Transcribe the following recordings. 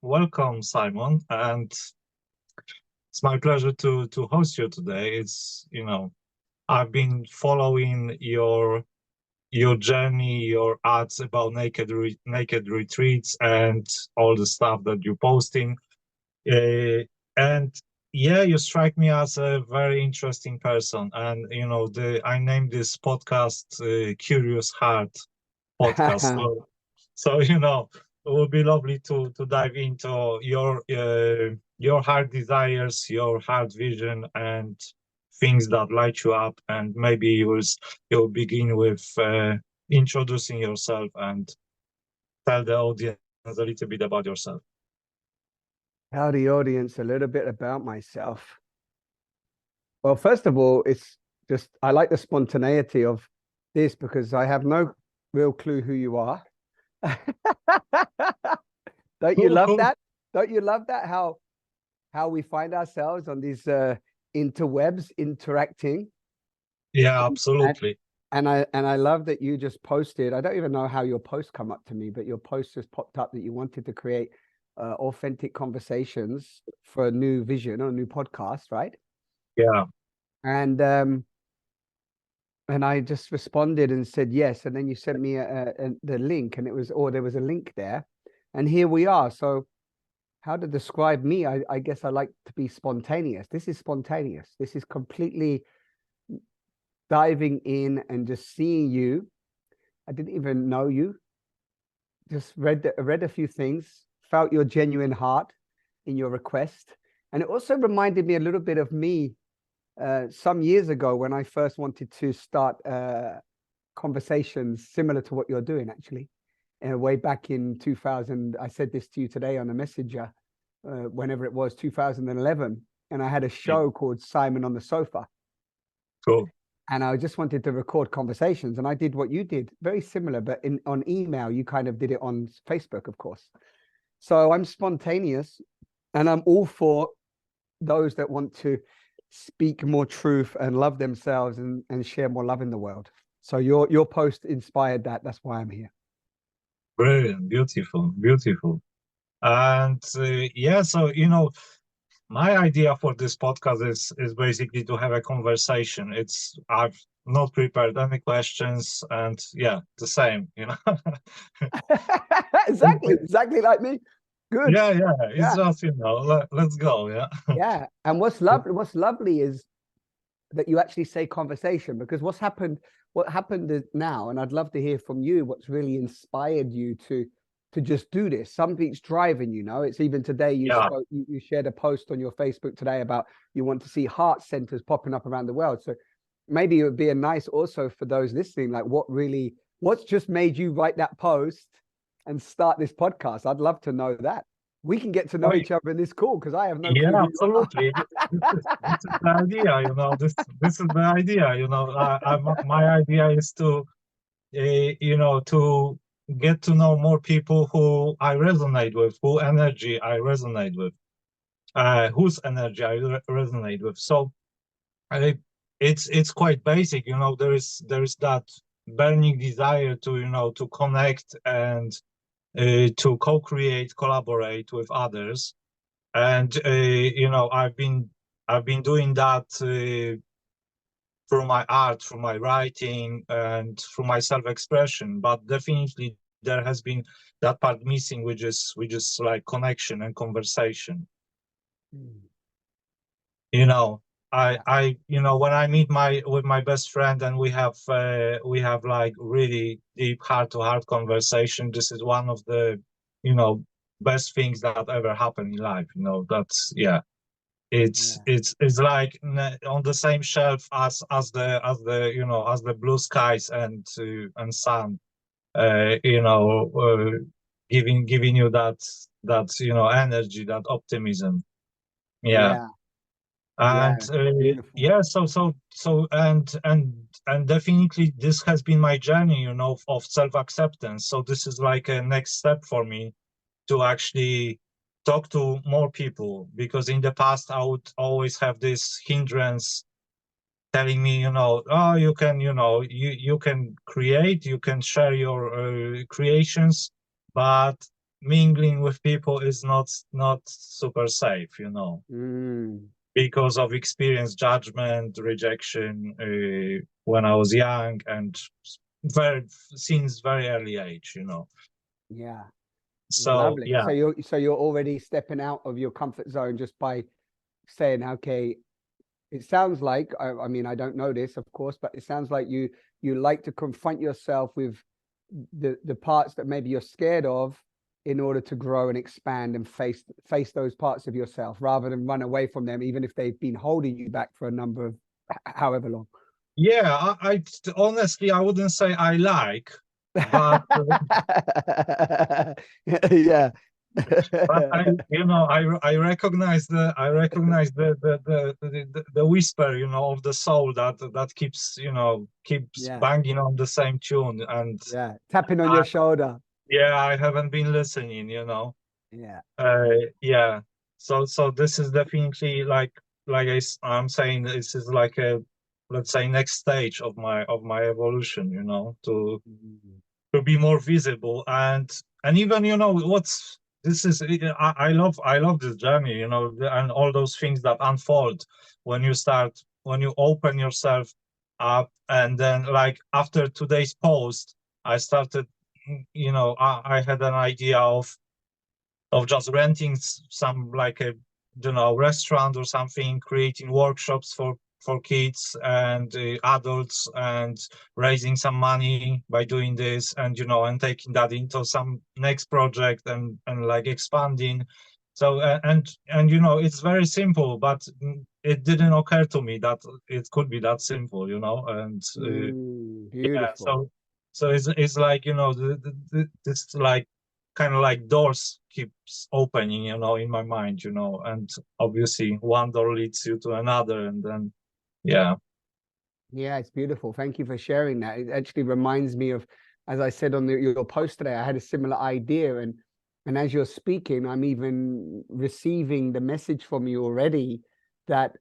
welcome, Simon, and it's my pleasure to host you today. I've been following your journey, your ads about naked retreats, and all the stuff that you're posting. And yeah, you strike me as a very interesting person. And the I named this podcast "Curious Heart" podcast. So it would be lovely to dive into your heart desires, your heart vision, and things that light you up. And maybe you'll begin with introducing yourself and tell the audience a little bit about yourself. Howdy, audience, a little bit about myself. Well, first of all, it's just I like the spontaneity of this because I have no real clue who you are. Don't you love that? Don't you love that? How we find ourselves on these interwebs interacting. Yeah, And, absolutely. and I love that you just posted. I don't even know how your post come up to me, but your post just popped up that you wanted to create authentic conversations for a new vision or a new podcast, right? Yeah. And I just responded and said yes, and then you sent me the link, and there was a link there, and here we are. So how to describe me? I guess I like to be spontaneous. This is spontaneous. This is completely diving in and just seeing you. I didn't even know you. Just read a few things, felt your genuine heart in your request, and it also reminded me a little bit of me some years ago when I first wanted to start conversations similar to what you're doing, actually. Way back in 2000, I said this to you today on a messenger, whenever it was, 2011, and I had a show called Simon on the Sofa. Cool. And I just wanted to record conversations, and I did what you did, very similar, but on email. You kind of did it on Facebook, of course. So I'm spontaneous, and I'm all for those that want to speak more truth and love themselves and share more love in the world. So your post inspired that. That's why I'm here. Brilliant, beautiful. And yeah, so my idea for this podcast is basically to have a conversation. I've not prepared any questions, and yeah, the same. exactly like me. Good. Yeah. It's just let's go. Yeah. Yeah. And what's lovely is that you actually say conversation, because what happened now, and I'd love to hear from you, what's really inspired you to just do this. Something's driving it's even today you shared a post on your Facebook today about you want to see heart centers popping up around the world. So maybe it would be a nice also for those listening, like what's just made you write that post and start this podcast? I'd love to know that. We can get to know each other in this call, because I have no clue. Yeah, absolutely. This is the idea. This is the idea. My idea is to to get to know more people who I resonate with, whose energy I resonate with. So it's quite basic. There is that burning desire to connect and to co-create, collaborate with others. And I've been doing that through my art, through my writing, and through my self-expression. But definitely there has been that part missing, which is like connection and conversation. I when I meet with my best friend and we have like really deep heart-to-heart conversation, this is one of the best things that ever happened in life. That's it's like on the same shelf as the blue skies and sun, giving you that energy, that optimism. Yeah. And and definitely this has been my journey of self-acceptance. So this is like a next step for me to actually talk to more people, because in the past I would always have this hindrance telling me, oh, you can you can create, you can share your creations, but mingling with people is not super safe, because of experience, judgment, rejection, when I was young, and very since very early age, Yeah. So Lovely. yeah, So you're already stepping out of your comfort zone just by saying, okay, it sounds like, I mean, I don't know this, of course, but it sounds like you like to confront yourself with the parts that maybe you're scared of in order to grow and expand and face those parts of yourself rather than run away from them, even if they've been holding you back for a number of however long. yeah. I honestly, I wouldn't say I like, but Yeah. but I recognize the whisper, of the soul that keeps Yeah. banging on the same tune, and Yeah. Tapping on I, your shoulder. yeah, I haven't been listening, Yeah. yeah. So this is definitely like I'm saying, this is like a, let's say, next stage of my evolution, Mhm. to be more visible, and even, what's this is I love this journey, and all those things that unfold when you open yourself up. And then, like, after today's post, I started, I had an idea of just renting some, like, a, restaurant or something, creating workshops for kids and adults, and raising some money by doing this, and taking that into some next project, and like expanding. So and it's very simple, but it didn't occur to me that it could be that simple, and yeah. Beautiful. So it's like, this, like, kind of like doors keeps opening, in my mind, and obviously one door leads you to another, and then yeah. Yeah, it's beautiful. Thank you for sharing that. It actually reminds me of, as I said on your post today, I had a similar idea, and as you're speaking, I'm even receiving the message from you already that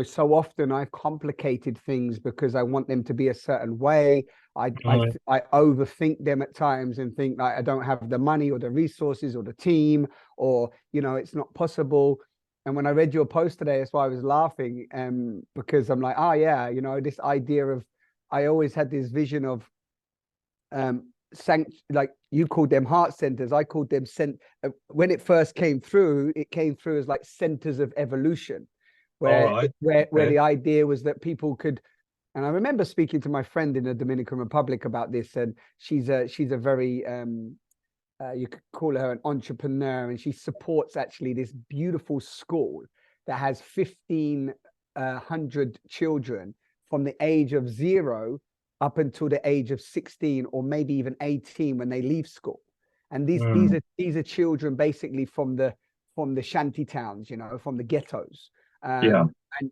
so often I've complicated things because I want them to be a certain way. Mm, I overthink them at times and think like I don't have the money or the resources or the team, or it's not possible. And when I read your post today, that's why I was laughing, because I'm like, oh yeah, this idea of, I always had this vision of like you called them heart centers, I called them when it first came through, it came through as like centers of evolution, all where right. where Okay. the idea was that people could. And I remember speaking to my friend in the Dominican Republic about this, and she's a very you could call her an entrepreneur, and she supports actually this beautiful school that has 1,500 children from the age of 0 up until the age of 16 or maybe even 18 when they leave school. And Mm, these are children basically from the shanty towns, from the ghettos. yeah.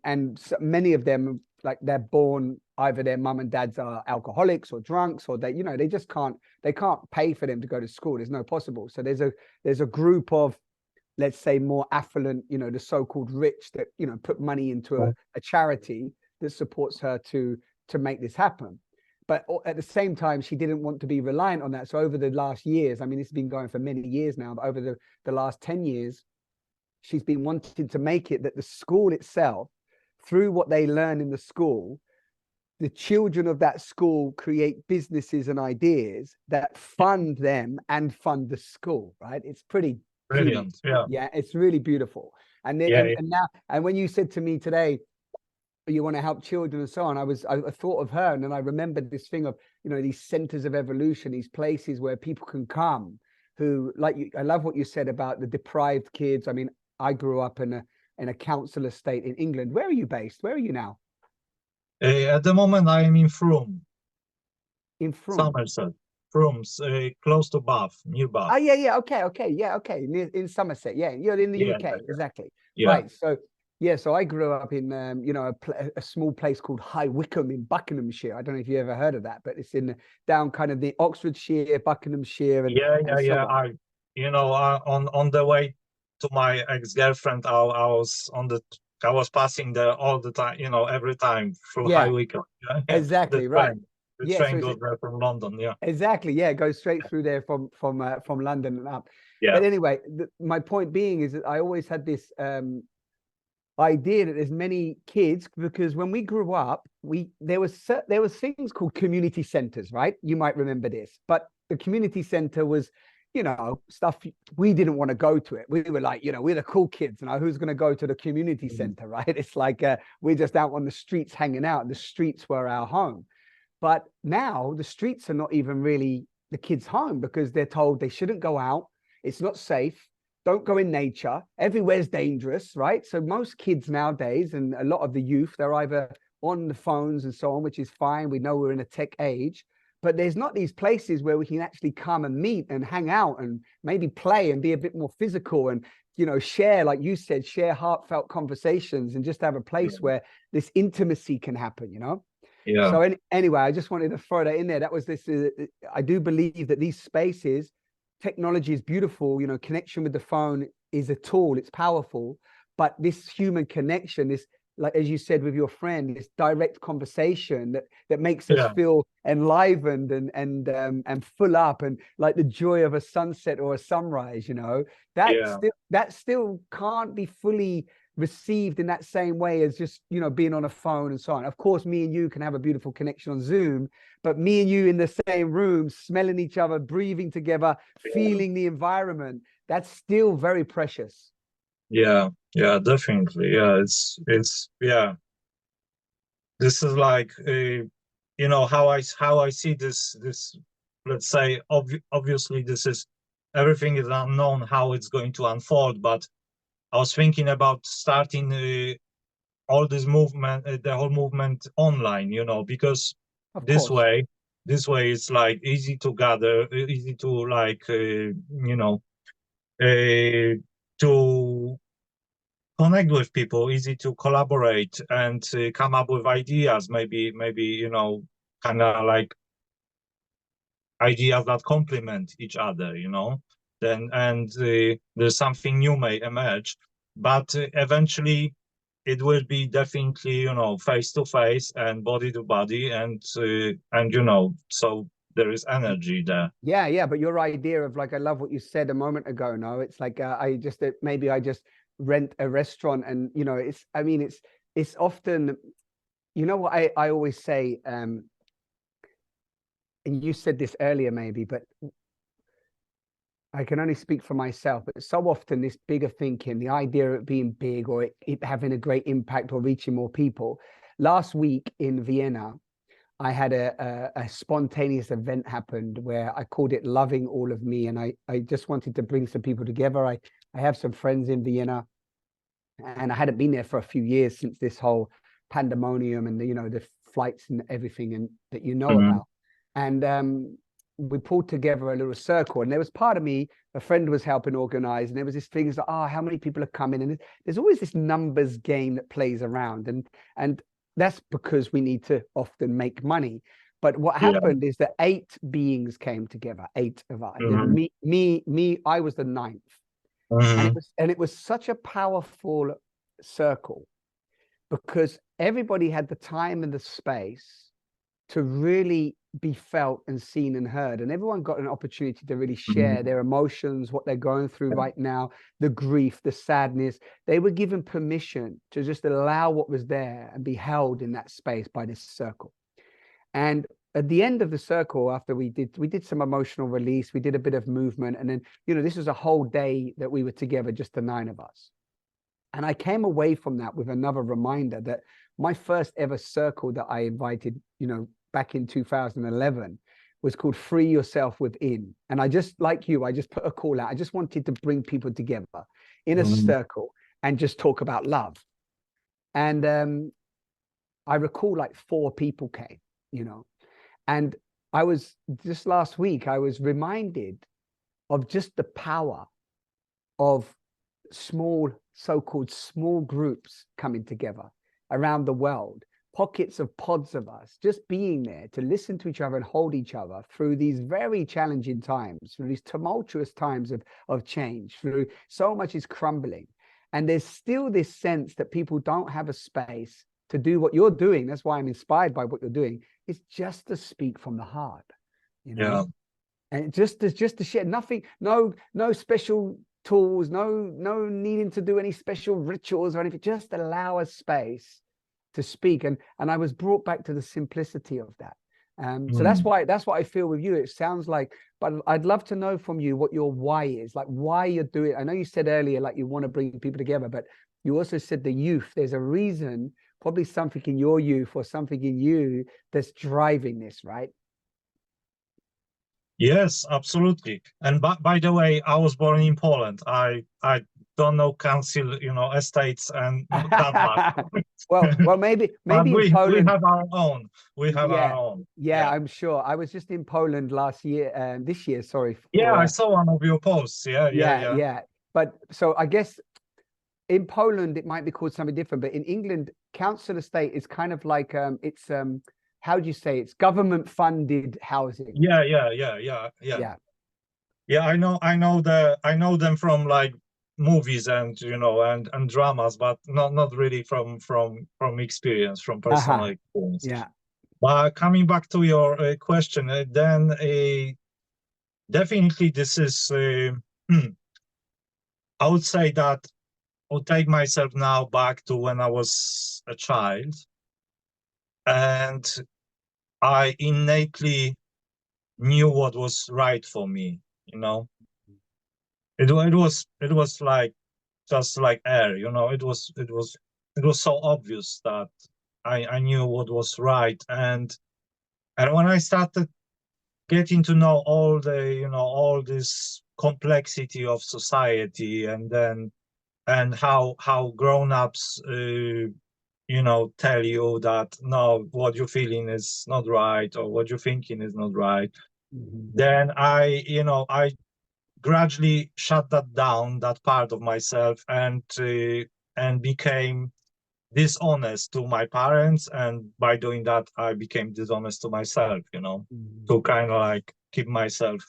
And so many of them, like, they're born, either their mum and dads are alcoholics or drunks, or they just can't pay for them to go to school. There's no possible. So there's a group of, let's say, more affluent, the so-called rich, that put money into a charity that supports her to make this happen. But at the same time, she didn't want to be reliant on that. So over the last years, I mean, it's been going for many years now, but over the last 10 years, she's been wanting to make it that the school itself, through what they learn in the school, the children of that school create businesses and ideas that fund them and fund the school, right? It's pretty genius. Brilliant. Yeah. Yeah, it's really beautiful. And then, Yeah, yeah. and now, and when you said to me today, you want to help children and so on, I thought of her, and then I remembered this thing of, these centers of evolution, these places where people can come who, like you, I love what you said about the deprived kids. I mean, I grew up in a council estate in England. Where are you based? Where are you now? At the moment, I am in Frome, In Frome. Somerset. Frome, close to Bath, near Oh Bath. yeah, yeah, okay, yeah, okay. In Somerset, yeah, you're in the Yeah, UK, yeah, exactly. yeah. Right. So yeah, so I grew up in a small place called High Wycombe in Buckinghamshire. I don't know if you ever heard of that, but it's in down kind of the Oxfordshire, Buckinghamshire, Yeah, and yeah, so yeah. on. On the way to my ex-girlfriend, I was passing there all the time, every time through High Yeah, Wycombe. Yeah, the exactly right. train. The Yeah, so train it's goes there from London. Yeah. exactly, yeah, it goes straight through there from London and up. Yeah. But anyway, my point being is that I always had this idea that there's many kids, because when we grew up, there was things called community centers, right? You might remember this, but the community center was, you know, stuff we didn't want to go to it. We were like, you know, we're the cool kids, you know, who's going to go to the community center, right? It's like we're just out on the streets hanging out, and the streets were our home. But now the streets are not even really the kids' home, because they're told they shouldn't go out. It's not safe. Don't go in nature. Everywhere's dangerous, right? So most kids nowadays, and a lot of the youth, they're either on the phones and so on, which is fine. We know we're in a tech age, but there's not these places where we can actually come and meet and hang out and maybe play and be a bit more physical and, you know, share, like you said, share heartfelt conversations and just have a place where this intimacy can happen, you know? Yeah. So anyway, I just wanted to throw that in there. That was this. I do believe that these spaces, technology is beautiful. You know, connection with the phone is a tool. It's powerful, but this human connection, this, like as you said with your friend, this direct conversation that makes us feel enlivened and full up, and like the joy of a sunset or a sunrise. You know, that still can't be fully received in that same way as just, you know, being on a phone and so on. Of course, me and you can have a beautiful connection on Zoom, but me and you in the same room, smelling each other, breathing together, feeling the environment, that's still very precious. Yeah, definitely. Yeah, it's yeah. This is like you know, how I see this, let's say, obviously this is, everything is unknown how it's going to unfold, but I was thinking about starting all this movement, the whole movement online, you know, because Of this course. way, it's like easy to gather, easy to like, you know, to connect with people, easy to collaborate and come up with ideas, maybe, you know, kind of like ideas that complement each other, you know, then, and there's something new may emerge, but eventually it will be definitely, you know, face to face and body to body, and you know, so there is energy there. Yeah, but your idea of, like, I love what you said a moment ago. No, it's like maybe I just rent a restaurant, and you know, I mean, it's often, you know what I always say, and you said this earlier maybe, but I can only speak for myself, but so often this bigger thinking, the idea of it being big, or it having a great impact or reaching more people. Last week in Vienna, I had a spontaneous event happened where I called it Loving All of Me. And I just wanted to bring some people together. I have some friends in Vienna, and I hadn't been there for a few years since this whole pandemonium and you know, the flights and everything and that you know Mhm. about. And we pulled together a little circle, and there was part of me, a friend was helping organize, and there was this thing is like, oh, how many people are coming? And there's always this numbers game that plays around, and that's because we need to often make money. But what Yeah. happened is that 8 beings came together, 8 of us. Mhm. Me, I was the 9th. And Mhm. it was such a powerful circle, because everybody had the time and the space to really be felt and seen and heard, and everyone got an opportunity to really share Mhm. their emotions, what they're going through right now, the grief, the sadness. They were given permission to just allow what was there and be held in that space by this circle. And at the end of the circle, after we did some emotional release, we did a bit of movement, and then, you know, this was a whole day that we were together, just the 9 of us. And I came away from that with another reminder that my first ever circle that I invited, you know, back in 2011 was called Free Yourself Within. And I just, like you, I just put a call out. I just wanted to bring people together in a Mhm. circle and just talk about love. And I recall like 4 people came, you know, and I was just last week, I was reminded of just the power of small, so-called small groups coming together around the world, pockets of pods of us just being there to listen to each other and hold each other through these very challenging times, through these tumultuous times of change, through so much is crumbling. And there's still this sense that people don't have a space to do what you're doing. That's why I'm inspired by what you're doing, is just to speak from the heart, you know. Yeah. And just to share, nothing, no special tools, no needing to do any special rituals or anything. Just allow a space to speak. And I was brought back to the simplicity of that. So that's what I feel with you. It sounds like, but I'd love to know from you what your why is, like why you're doing. I know you said earlier, like you want to bring people together, but you also said the youth. There's a reason, probably something in your youth or something in you that's driving this, right? Yes, absolutely. And by the way, I was born in Poland. I don't know council, estates and that much. well, maybe But in we Poland. have our own. We have our Yeah, own. yeah, Yeah. I'm sure. I was just in Poland last year, this year, sorry, Yeah, I for saw one of your posts. Yeah, yeah, yeah, yeah. yeah. But so I guess in Poland it might be called something different, but in England, council estate is kind of like it's how do you say, it's government funded housing. Yeah, yeah, yeah, yeah, yeah. Yeah. Yeah, I know them from like movies and and dramas, but not really from experience, from personal Uh-huh. experience. Yeah. But coming back to your question, then definitely this is I would say that I'll take myself now back to when I was a child, and I innately knew what was right for me. You know, it was like just like air. It was so obvious that I knew what was right, and when I started getting to know all this complexity of society, and how grown-ups tell you that no, what you're feeling is not right, or what you're thinking is not right, Mhm. then I gradually shut that down, that part of myself, and became dishonest to my parents, and by doing that I became dishonest to myself, Mhm. to kind of like keep myself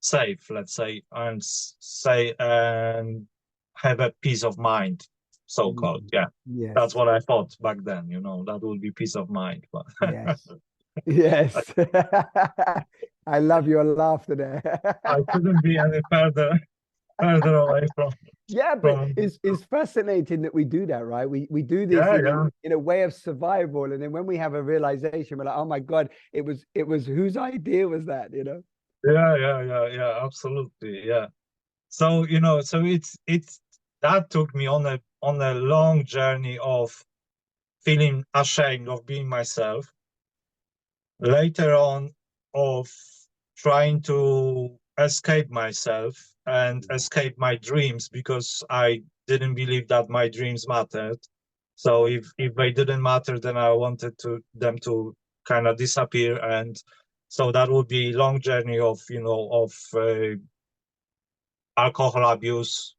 safe, let's say, and say and have a peace of mind, so called. Mhm. Yeah, that's Yes. what I thought back then, that would be peace of mind, but Yes. Yes. I love your laughter I there. couldn't be any further away Yeah, but from it's fascinating that we do that, right? We do this yeah, in yeah, a way of survival, and then when we have a realization, we're like, oh my God, it was whose idea was that, you know? yeah, yeah, yeah, yeah, absolutely, yeah. So so it's that took me on a long journey of feeling ashamed of being myself, later on of trying to escape myself and escape my dreams, because I didn't believe that my dreams mattered. So if they didn't matter, then I wanted them to kind of disappear. And so that would be long journey of alcohol abuse,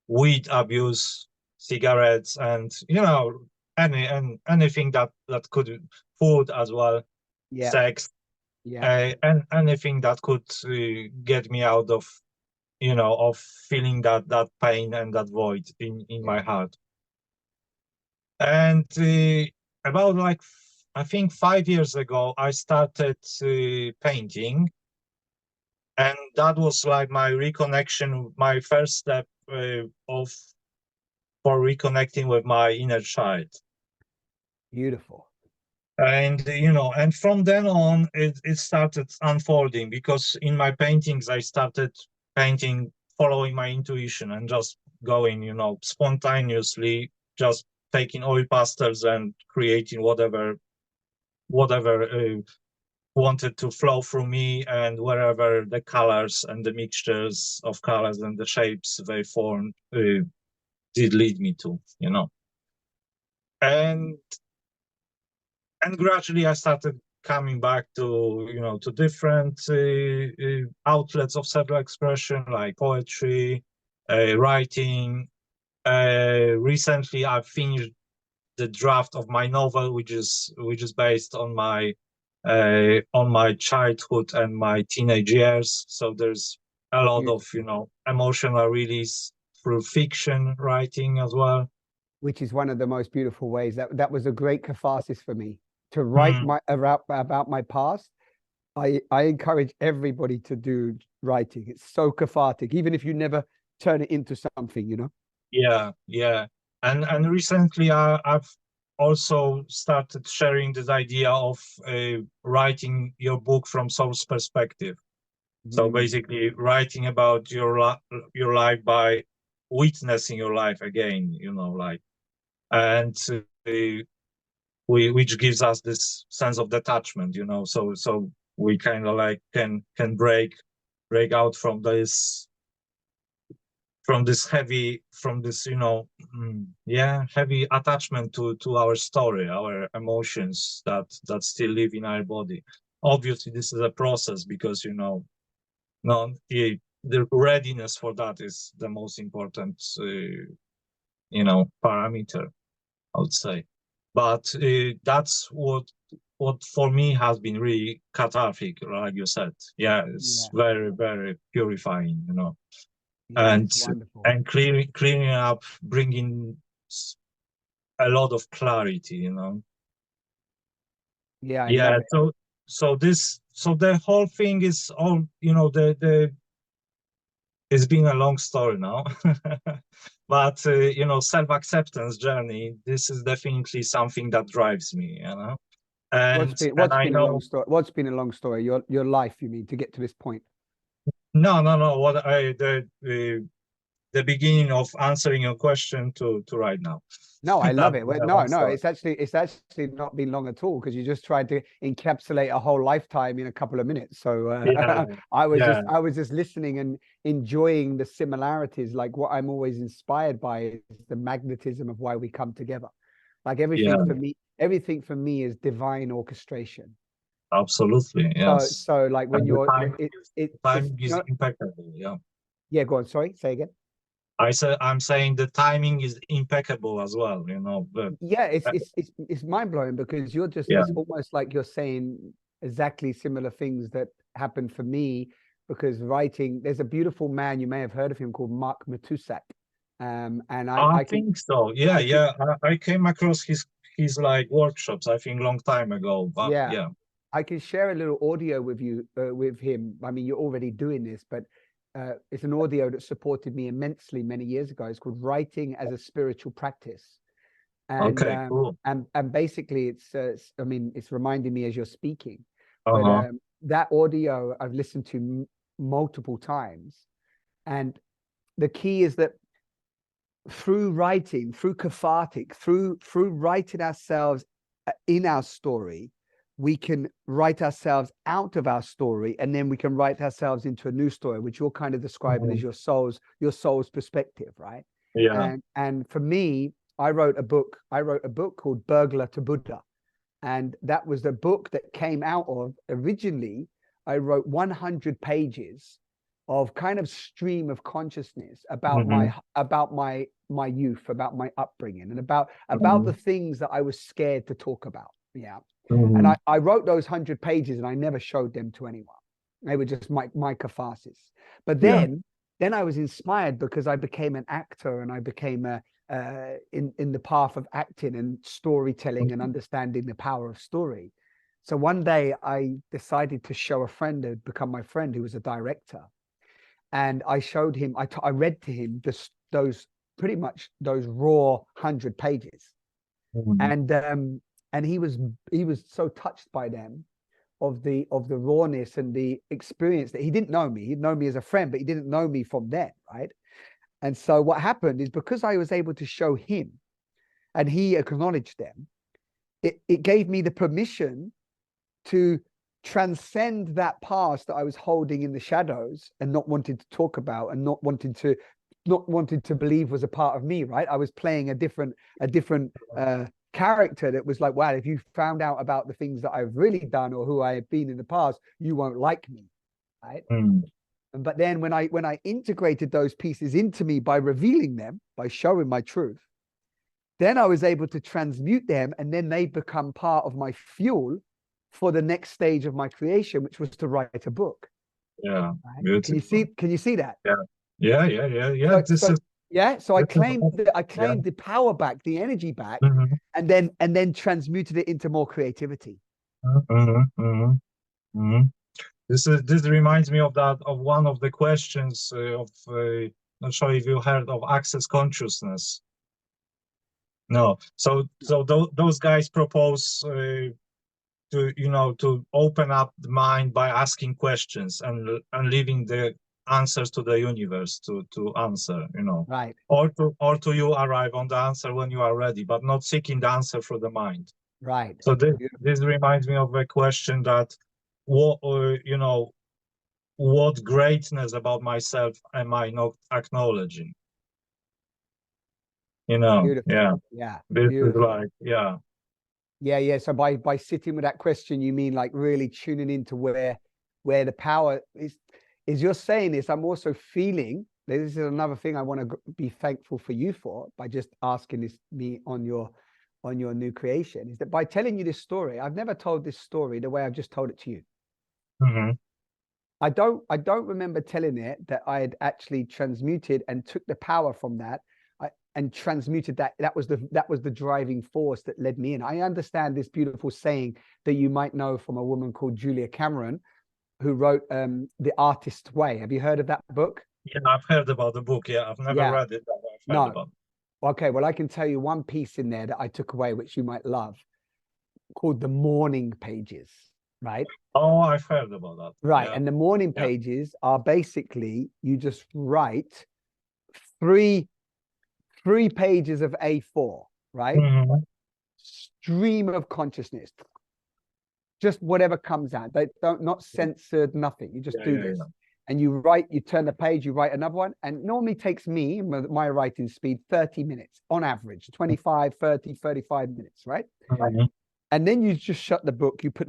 weed abuse, cigarettes, and anything that could, food as well, Yeah, sex, yeah. and anything that could get me out of feeling that pain and that void in my Yes. heart. And about like I think 5 years ago, I started painting, and that was like my reconnection, my first step of for reconnecting with my inner child. Beautiful. And from then on it started unfolding, because in my paintings I started painting following my intuition and just going spontaneously, just taking oil pastels and creating whatever wanted to flow through me, and wherever the colors and the mixtures of colors and the shapes they formed did lead me to, and gradually I started coming back to different outlets of self-expression, like poetry, writing. Recently I finished the draft of my novel, which is based on my childhood and my teenage years. So there's a lot of Beautiful. emotional release through fiction writing as well. Which is one of the most beautiful ways. That was a great catharsis for me. to write my about my past, I encourage everybody to do writing. It's so cathartic, even if you never turn it into something, you know. Yeah. And recently I've also started sharing this idea of writing your book from source perspective. So basically writing about your life by witnessing your life again, you know, like, and which gives us this sense of detachment, you know, so we kind of like can break out from this heavy, from this, you know, heavy attachment to our story, our emotions that still live in our body. Obviously this is a process, because, you know, no, the readiness for that is the most important, you know, parameter, I would say. But that's what for me has been really cathartic, like you said. Yeah, it's very, very purifying, you know, and it's wonderful. clearing up, bringing a lot of clarity, you know. I love it. So the whole thing is all, you know, the it's been a long story now. But you know, self-acceptance journey, this is definitely something that drives me, you know. And What's I been a long know, story? What's been a long story? Your life, you mean, to get to this point? no, what I the beginning of answering your question to right now. No, I love That's it. been a No, long no, story. it's actually not been long at all, because you just tried to encapsulate a whole lifetime in a couple of minutes. So Yeah, yeah, I was just listening and enjoying the similarities. Like, what I'm always inspired by is the magnetism of why we come together. Like, yeah, everything for me is divine orchestration. absolutely, So yes. like when And you're the it's timing you is know, impeccable. Yeah, yeah, go on. Sorry, say again. I'm saying the timing is impeccable as well, you know. But Yeah, uh, it's mind blowing, because you're just, yeah. it's almost like you're saying exactly similar things that happened for me. Because writing, there's a beautiful man, you may have heard of him, called Mark Matusak. And I I can think so. I can I came across his like workshops, I think, long time ago. But yeah, yeah. I can share a little audio with you, with him. I mean, you're already doing this, but it's an audio that supported me immensely many years ago. It's called Writing as a Spiritual Practice. and Okay, um, cool. and basically I mean, it's reminding me as you're speaking. But Uh-huh. that audio I've listened to multiple times, and the key is that through writing, through cathartic, through writing ourselves in our story, we can write ourselves out of our story, and then we can write ourselves into a new story, which you're kind of describing as Mhm. your soul's perspective, right? Yeah. And for me, I wrote a book called Burglar to Buddha. And that was the book that came out of, originally I wrote 100 pages of kind of stream of consciousness about Hmm. my youth, about my upbringing, and about the Hmm. things that I was scared to talk about. Yeah. And Hmm. I wrote those 100 pages, and I never showed them to anyone. They were just my catharsis. But Yeah. then I was inspired, because I became an actor, and I became in the path of acting and storytelling and understanding the power of story. So one day I decided to show a friend, who had become my friend, who was a director. And I showed him, I read to him those, pretty much those raw 100 pages. Hmm. And he was so touched by them, of the rawness and the experience, that he didn't know me. He'd known me as a friend, but he didn't know me from then, right? And so what happened is, because I was able to show him and he acknowledged them, it gave me the permission to transcend that past that I was holding in the shadows, and not wanting to talk about, and not wanted to believe was a part of me, right? I was playing a different character that was like, wow, if you found out about the things that I've really done, or who I have been in the past, you won't like me, right? Hmm. But then when I integrated those pieces into me by revealing them, by showing my truth, then I was able to transmute them, and then they become part of my fuel for the next stage of my creation, which was to write a book. Yeah. Right? Can you see? Beautiful. Can you see that? Yeah. Yeah. So This is Yeah. So I claimed Yeah. the power back, the energy back, Mm-hmm. and then transmuted it into more creativity. Mm-hmm. Mm-hmm. Mm-hmm. This reminds me of one of the questions of not sure if you heard of access consciousness. No. So those guys propose to open up the mind by asking questions and leaving the answers to the universe to answer, Right. or to you arrive on the answer when you are ready, but not seeking the answer through the mind. Right. So Beautiful. this reminds me of a question that what what greatness about myself am I not acknowledging? Beautiful. Yeah. Yeah. This is Beautiful. like, yeah. Yeah, yeah. So by sitting with that question, you mean like really tuning into where the power is you're saying this, I'm also feeling this is another thing I want to be thankful for you for by just asking this me on your new creation is that by telling you this story, I've never told this story the way I've just told it to you. Mm-hmm. I don't remember telling it that I had actually transmuted and took the power from that and transmuted that. That was the driving force that led me in. I understand this beautiful saying that you might know from a woman called Julia Cameron, who wrote The Artist's Way. Have you heard of that book? Yeah, I've heard about the book. Yeah, I've never Yeah. read it, but I've heard No. about it. Okay. Well, I can tell you one piece in there that I took away, which you might love, called the morning pages. Right. Oh, I've heard about that. Right. Yeah. And the morning Yeah. pages are basically you just write three pages of A4, right? Mm-hmm. Stream of consciousness, just whatever comes out. They don't not censored, nothing. You just Yeah, do yeah, this. yeah. And you write, you turn the page, you write another one. And normally takes me, my writing speed, 30 minutes on average, 25, 30, 35 minutes, right? Mm-hmm. And then you just shut the book, you put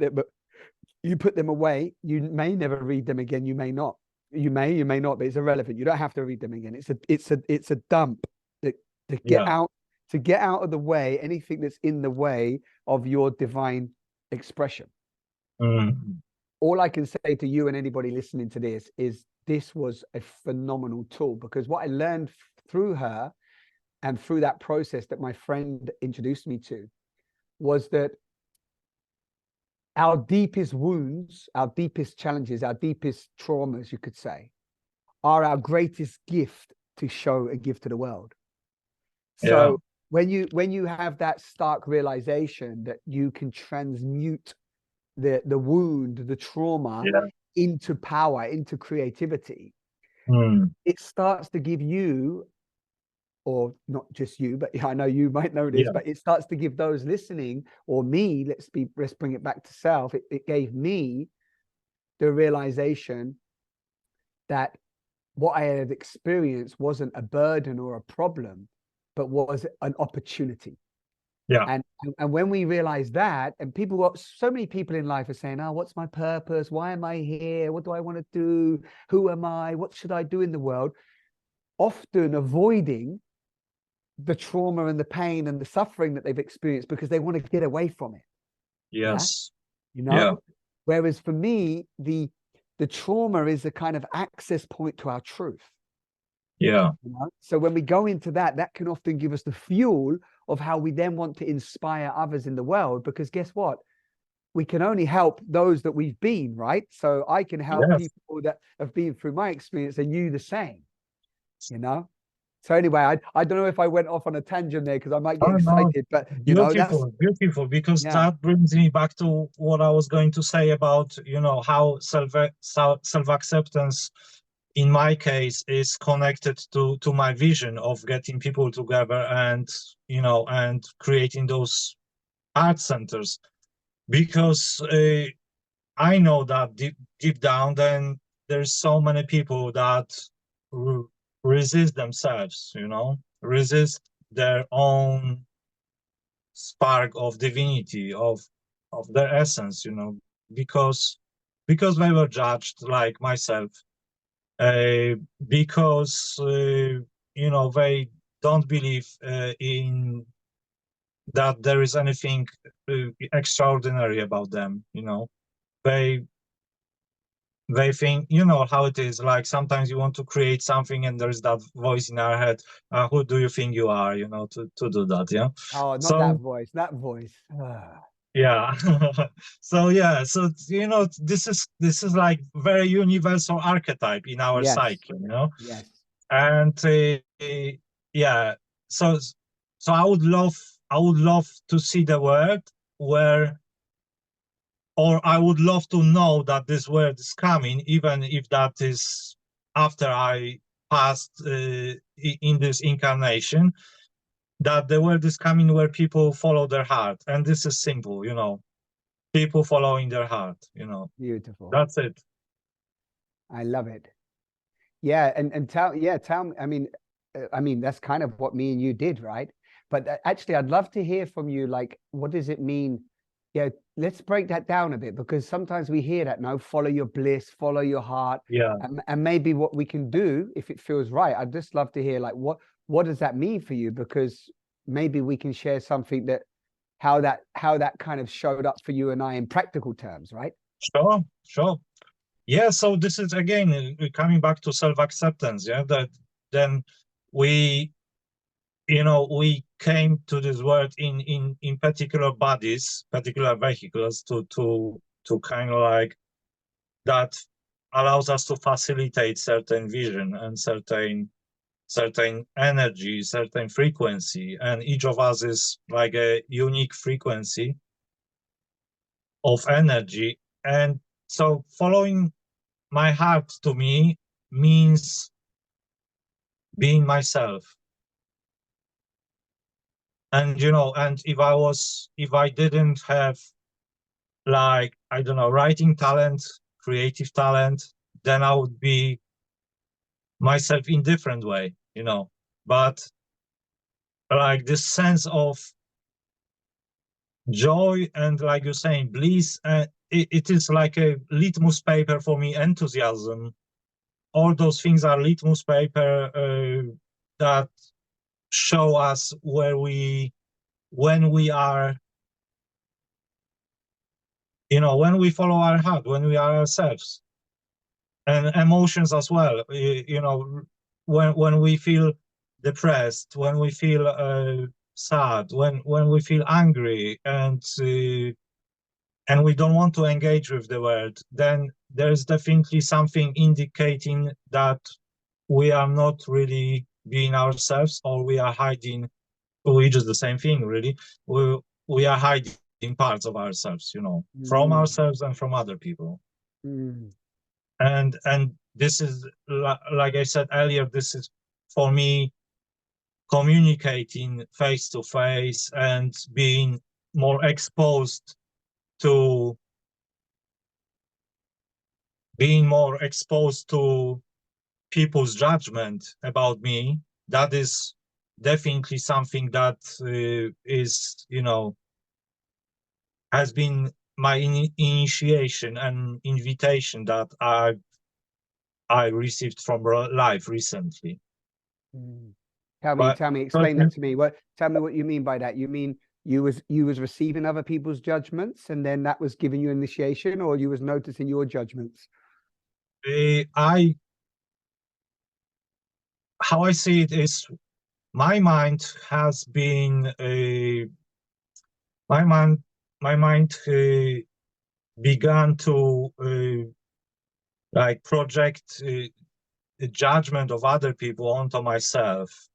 them away. You may never read them again. You may not. You may not, but it's irrelevant. You don't have to read them again. It's a dump that to get Yeah. out of the way anything that's in the way of your divine expression. Mm-hmm. All I can say to you and anybody listening to this was a phenomenal tool because what I learned through her and through that process that my friend introduced me to was that our deepest wounds, our deepest challenges, our deepest traumas, you could say, are our greatest gift to show and give to the world. Yeah. So when you have that stark realization that you can transmute the wound, the trauma Yeah. into power, into creativity, Mm. it starts to give you, or not just you, but I know you might know this, Yeah. but it starts to give those listening or me, let's bring it back to self. It gave me the realization that what I had experienced wasn't a burden or a problem, but was an opportunity. Yeah. And when we realize that, and people got so many people in life are saying, "Oh, what's my purpose? Why am I here? What do I want to do? Who am I? What should I do in the world?" Often avoiding the trauma and the pain and the suffering that they've experienced because they want to get away from it. Yeah, Yes. you Yeah. know. Whereas for me, the trauma is a kind of access point to our truth. Yeah. So when we go into that, that can often give us the fuel of how we then want to inspire others in the world. Because guess what? We can only help those that we've been, right? So I can help Yes. people that have been through my experience and you the same, you know? So anyway, I don't know if I went off on a tangent there because I might get Oh, no. excited, but that's, Beautiful, beautiful, because yeah, that brings me back to what I was going to say about, how self-acceptance in my case is connected to my vision of getting people together and creating those art centers. Because I know that deep down, then there's so many people that re resist themselves, resist their own spark of divinity, of their essence, because because they were judged, like myself, uh, because they don't believe in that there is anything extraordinary about them. They they think, you know how it is, like sometimes you want to create something and there's that voice in our head, who do you think you are, you know, to do that, yeah. Oh, not that So voice, that voice. Ah, yeah. So yeah, so you know, this is like very universal archetype in our yes, psyche, you know. yes. And yeah, so so I would love to see the world where, or I would love to know that this word is coming, even if that is after I passed in this incarnation, that the word is coming where people follow their heart. And this is simple, you know, people following their heart, you know, Beautiful. that's it. I love it. Yeah, and tell me. I mean that's kind of what me and you did, right? But actually, I'd love to hear from you. Like, what does it mean? Yeah, let's break that down a bit because sometimes we hear that, no, follow your bliss, follow your heart, Yeah, and maybe what we can do if it feels right. I'd just love to hear like what does that mean for you? Because maybe we can share something that how that kind of showed up for you and I in practical terms, right? sure, sure. Yeah, so this is again coming back to self-acceptance, yeah, that then we, you know, we came to this world in particular bodies, particular vehicles to kind of like that allows us to facilitate certain vision and certain energy, certain frequency, and each of us is like a unique frequency of energy. And so following my heart to me means being myself. And you know, and if I didn't have, like, I don't know, writing talent, creative talent, then I would be myself in different way, you know. But like this sense of joy and, like you're saying, bliss, it is like a litmus paper for me. Enthusiasm, all those things are litmus paper that show us where we, when we are, you know, when we follow our heart, when we are ourselves. And emotions as well, you know, when we feel depressed, when we feel sad, when we feel angry, and we don't want to engage with the world, then there's definitely something indicating that we are not really being ourselves, or we are hiding, which is the same thing really. We are hiding parts of ourselves, you know, from Mm, ourselves and from other people. mm, And this is, like I said earlier, this is for me communicating face to face and being more exposed to people's judgment about me. That is definitely something that is, you know, has been my initiation and invitation that I received from life recently. mm. But Tell me, explain that to me. Tell me what you mean by that. You mean you was receiving other people's judgments, and then that was giving you initiation, or you was noticing your judgments? I how I see it is, my mind has been my mind my mind began to like project the judgment of other people onto myself,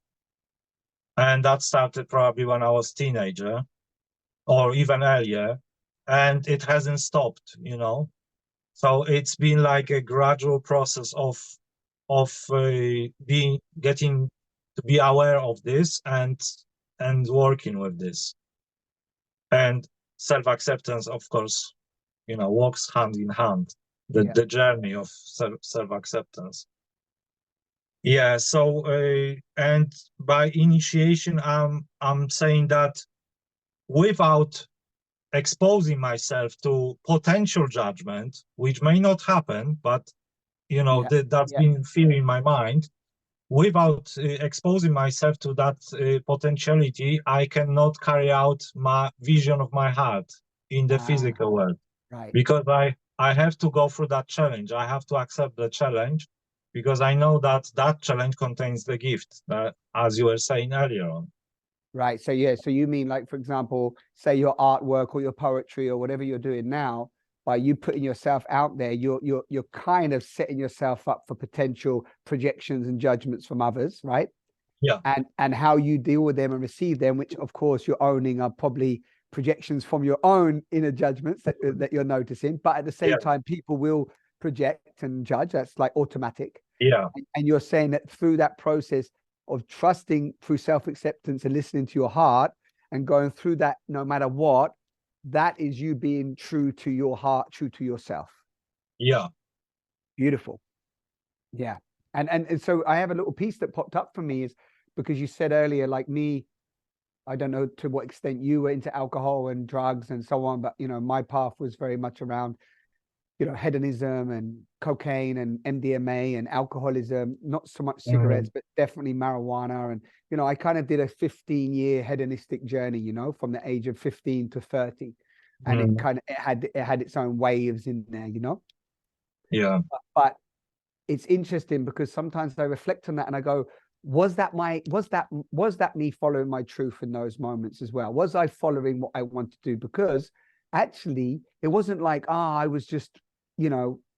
and that started probably when I was teenager or even earlier, and it hasn't stopped, you know. So it's been like a gradual process of being getting to be aware of this and working with this. And self-acceptance, of course, you know, walks hand in hand, Yeah, the journey of self-acceptance. Yeah, so and by initiation, I'm saying that without exposing myself to potential judgment, which may not happen, but you know, yeah, that's yeah. been fear in my mind. Without exposing myself to that potentiality, I cannot carry out my vision of my heart in the Ah, physical world, right. because I have to go through that challenge. I have to accept the challenge because I know that that challenge contains the gift, as you were saying earlier on. Right. So yeah, so you mean like, for example, say your artwork or your poetry or whatever you're doing now, by you putting yourself out there, you're kind of setting yourself up for potential projections and judgments from others, right? Yeah. And how you deal with them and receive them, which of course you're owning, are probably projections from your own inner judgments that you're noticing. But at the same time, people will project and judge. That's like automatic. Yeah. And you're saying that through that process of trusting through self-acceptance and listening to your heart and going through that, no matter what, that is you being true to your heart, true to yourself. Yeah. Beautiful. Yeah. And so I have a little piece that popped up for me, is because you said earlier, like me, I don't know to what extent you were into alcohol and drugs and so on, but my path was very much around hedonism and cocaine and MDMA and alcoholism, not so much cigarettes, but definitely marijuana. And, I kind of did a 15-year hedonistic journey, from the age of 15 to 30. And it had its own waves in there, Yeah. But it's interesting because sometimes I reflect on that and I go, was that me following my truth in those moments as well? Was I following what I want to do? Because actually it wasn't like, I was just,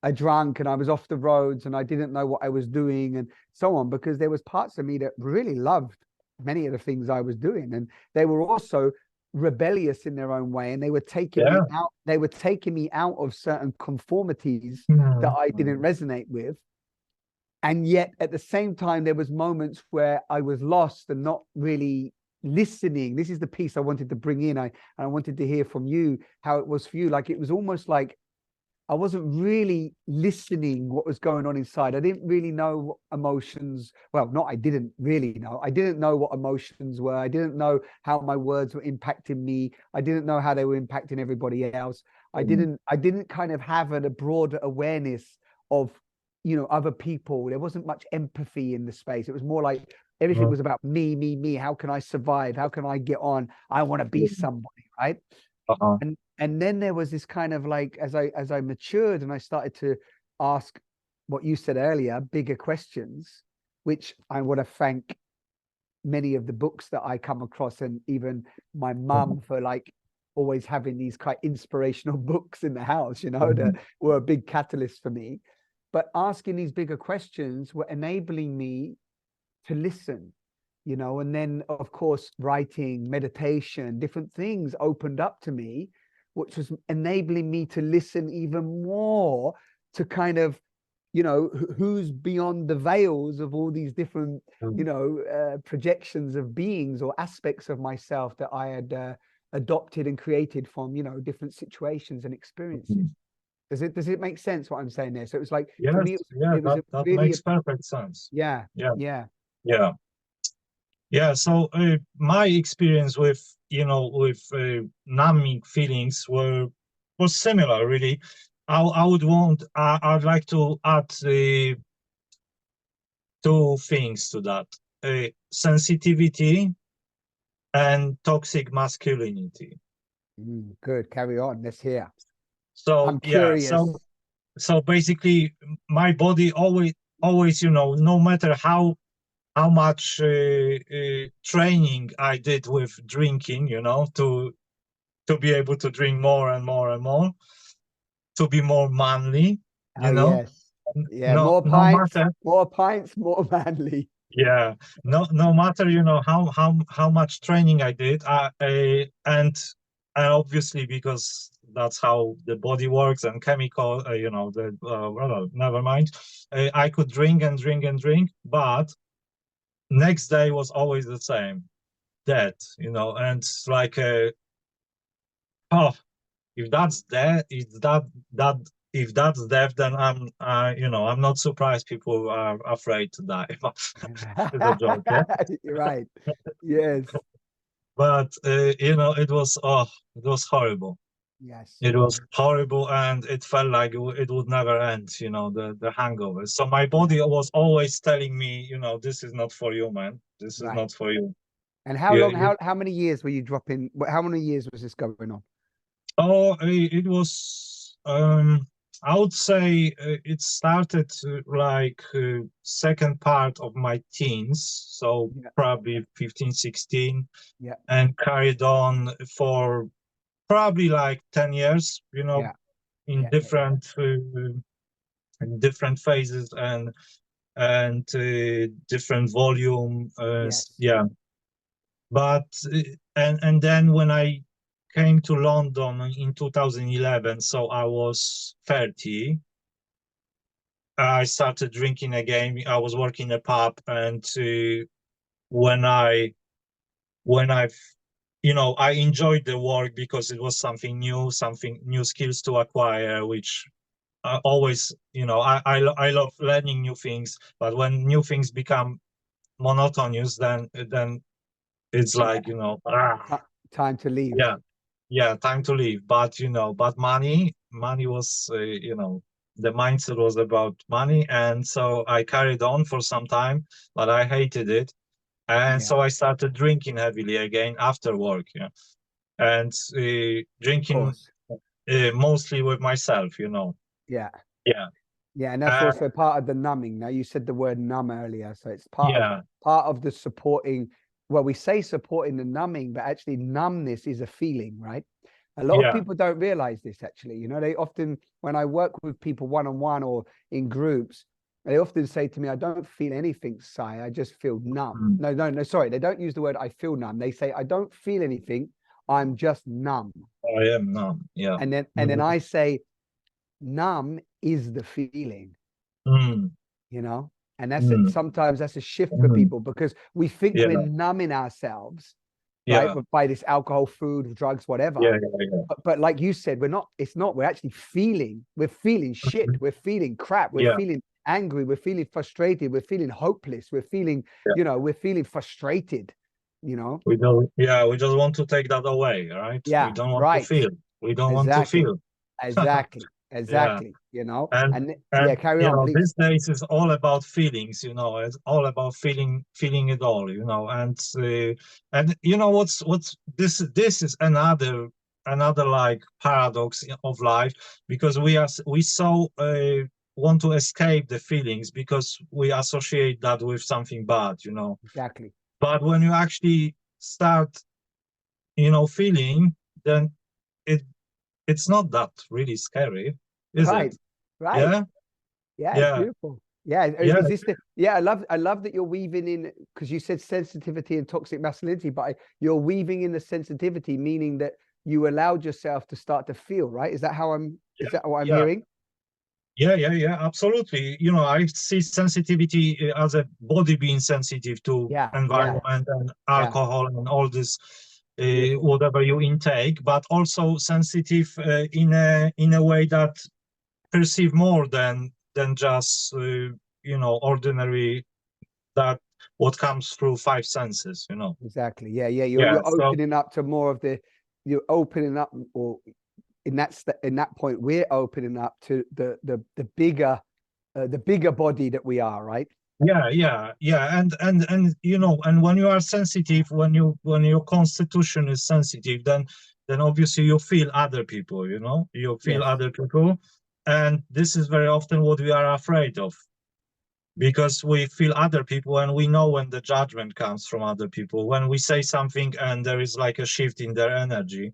a drunk and I was off the roads and I didn't know what I was doing and so on, because there was parts of me that really loved many of the things I was doing. And they were also rebellious in their own way. And they were taking me out. They were taking me out of certain conformities that I didn't resonate with. And yet at the same time, there was moments where I was lost and not really listening. This is the piece I wanted to bring in. I wanted to hear from you how it was for you. Like, it was almost like I wasn't really listening what was going on inside. I didn't really know what emotions, well, not I didn't really know. I didn't know what emotions were. I didn't know how my words were impacting me. I didn't know how they were impacting everybody else. I didn't kind of have a broader awareness of, other people. There wasn't much empathy in the space. It was more like everything was about me. How can I survive? How can I get on? I want to be somebody, right? And then there was this kind of like, as I matured and I started to ask what you said earlier, bigger questions, which I want to thank many of the books that I come across, and even my mum for like always having these quite inspirational books in the house, that were a big catalyst for me. But asking these bigger questions were enabling me to listen, and then of course writing, meditation, different things opened up to me, which was enabling me to listen even more to kind of, who's beyond the veils of all these different, projections of beings or aspects of myself that I had adopted and created from, different situations and experiences. Does it make sense what I'm saying there? So it was like, for me, it was that really makes perfect sense. Yeah. So my experience with numbing feelings was similar, really. I'd like to add two things to that: sensitivity and toxic masculinity. Good, carry on, let's hear. So I'm curious. So basically my body always, no matter how much training I did with drinking, to be able to drink more and more and more, to be more manly, Yes. Yeah, no pints, matter, more manly. yeah, no matter, how much training I did, and obviously, because that's how the body works and chemical, well, never mind. I could drink and drink and drink, but next day was always the same, dead, and it's like, oh, if that's death, if that's death, then I'm not surprised people are afraid to die. It's a joke, yeah. You're right. Yes. But it was horrible. Yes. It was horrible, and it felt like it would never end. The hangover. So my body was always telling me, this is not for you, man. This is not for you. And how long? How many years were you dropping? How many years was this going on? Oh, it was I would say it started like second part of my teens, so Yeah, probably 15, 16, yeah, and carried on for probably like 10 years, yeah, in yeah, yeah. different phases and different volume. Yes. Yeah, but and then when I came to London in 2011, so I was 30. I started drinking again. I was working in a pub, and when I when I I enjoyed the work because it was something new skills to acquire, which always, I love learning new things. But when new things become monotonous, then it's Yeah. like, Ti- Time to leave. yeah, yeah, time to leave. But but money was, the mindset was about money, and so I carried on for some time, but I hated it, and Yeah, so I started drinking heavily again after work, and of drinking course. mostly with myself, Yeah. Yeah, Yeah, and that's uh, also part of the numbing. Now you said the word numb earlier, so it's yeah, part of the supporting. Well, we say supporting the numbing, but actually numbness is a feeling, right? A lot of yeah, people don't realize this actually. They often, when I work with people one on one or in groups, they often say to me, I don't feel anything, Sai. I just feel numb. mm, No, no, no, sorry. They don't use the word I feel numb. They say, I don't feel anything. I'm just numb. I am numb. Yeah. And then Mm, I say, numb is the feeling, mm, you know and that's it. mm, Sometimes that's a shift for mm, people because we think yeah, we're numbing ourselves, right, yeah, by this alcohol, food, drugs, whatever. yeah, yeah, yeah. But like you said, we're actually we're feeling shit, Mhm. we're feeling crap, we're Yeah, feeling angry, we're feeling frustrated, we're feeling hopeless, yeah. we're feeling frustrated, you know We just want to take that away, right? We yeah, don't want to right, feel. We don't want to exactly, feel. exactly, Yeah. exactly, And yeah, carry on, please. these days is all about feelings, it's all about feeling it all, and what's this is another like paradox of life, because we so want to escape the feelings because we associate that with something bad. Exactly. But when you actually start, feeling, then it it's not that really scary, is Right, it? right. Yeah, Yeah, it's yeah, beautiful. Yeah, yeah, is this the? Yeah, I love that you're weaving in, because you said sensitivity and toxic masculinity, but you're weaving in the sensitivity, meaning that you allowed yourself to start to feel. Right? Is that how I'm? Is yeah, that what I'm yeah, hearing? yeah, absolutely. I see sensitivity as a body being sensitive to Yeah, yeah, environment and yeah. alcohol and all this, Beautiful. whatever you intake, but also sensitive in a way that perceive more than just ordinary, that what comes through five senses. Exactly. Yeah, yeah. You're Yeah. you're So opening up to more of the. You're opening up, or in that point, we're opening up to the bigger body that we are. Right. yeah, and when you are sensitive, when your constitution is sensitive, then obviously you feel other people, you feel Yes. other people, and this is very often what we are afraid of, because we feel other people and we know when the judgment comes from other people, when we say something and there is like a shift in their energy.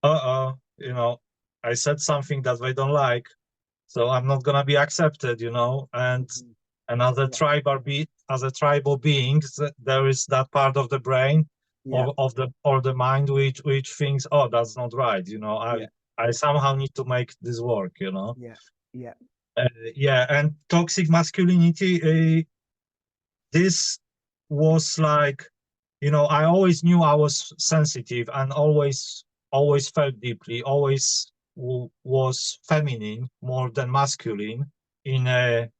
I said something that they don't like, so I'm not gonna be accepted, Mhm. and as a Yeah. tribal being, there is that part of the brain, Yeah. or the mind, which thinks, oh, that's not right, Yeah. I somehow need to make this work. Yeah. Yeah. Yeah, and toxic masculinity, this was like, I always knew I was sensitive, and always felt deeply, always was feminine more than masculine, in at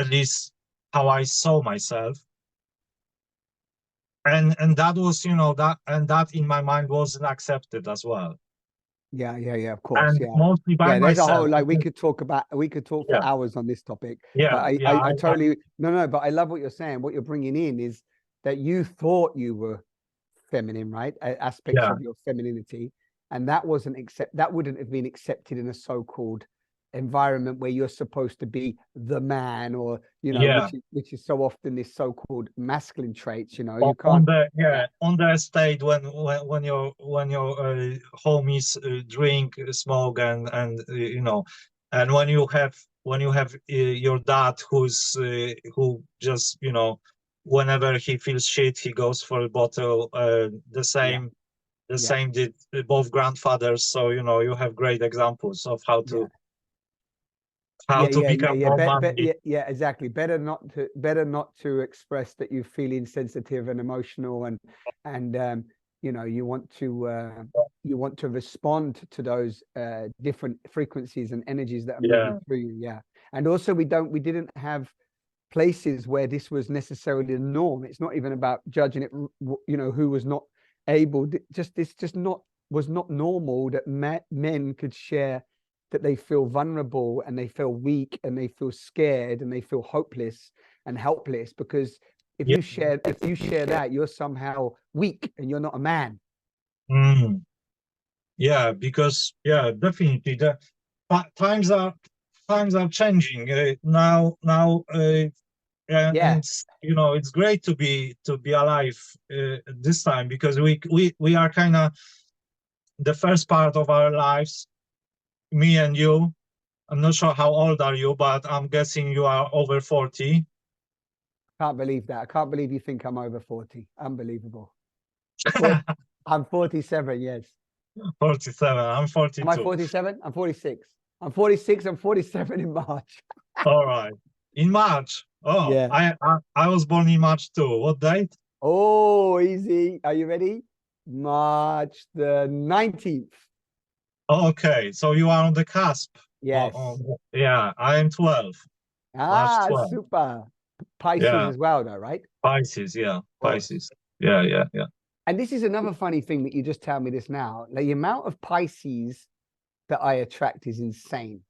least how I saw myself. And that was, that in my mind wasn't accepted as well, Yeah, yeah, yeah, of course. and Yeah. mostly by Yeah, there's a myself, whole, like, because we could talk for yeah, hours on this topic, but yeah, yeah, I totally, no, no, but I love what you're saying. What you're bringing in is that you thought you were feminine, right? Aspects yeah, of your femininity, and that wasn't that wouldn't have been accepted in a so-called environment where you're supposed to be the man, or Yeah. which is so often this so-called masculine traits. You On can't. the Yeah, on the estate when your homies drink, smoke, and and when you have your dad who just whenever he feels shit he goes for a bottle. The yeah, same the yeah, same did both grandfathers. So you have great examples of how yeah. to how Yeah, to yeah, yeah, become yeah. more manly. Yeah, yeah, exactly. Better not to express that you feel insensitive and emotional, and you want to respond to those different frequencies and energies that are moving Yeah. through you. Yeah, and also we didn't have places where this was necessarily the norm. It's not even about judging it. Who was not able. Just not was not normal that men could share that they feel vulnerable and they feel weak and they feel scared and they feel hopeless and helpless, because if Yeah. you share that, you're somehow weak and you're not a man. Mm. Yeah, because definitely times are times are changing now. Yeah, And it's great to be alive this time, because we are kind of the first part of our lives, me and you. I'm not sure how old are you, but I'm guessing you are over 40. can't believe that. I can't believe you think I'm over 40. Unbelievable. 40, I'm 47. Yes. 47. I'm Am I 42. 47? I'm 46. I'm 46. I'm 47 in March. All right. In March. Oh, Yeah. I was born in March too. What date? Oh, easy. Are you ready? March the 19th. Okay, so you are on the cusp. Yes. Yeah, I am 12. March Ah, 12. super. Pisces Yeah, as well, though, right? Of Pisces. Yeah, course. Pisces. Yeah, yeah, yeah. And this is another funny thing that you just tell me this now. Like, the amount of Pisces that I attract is insane.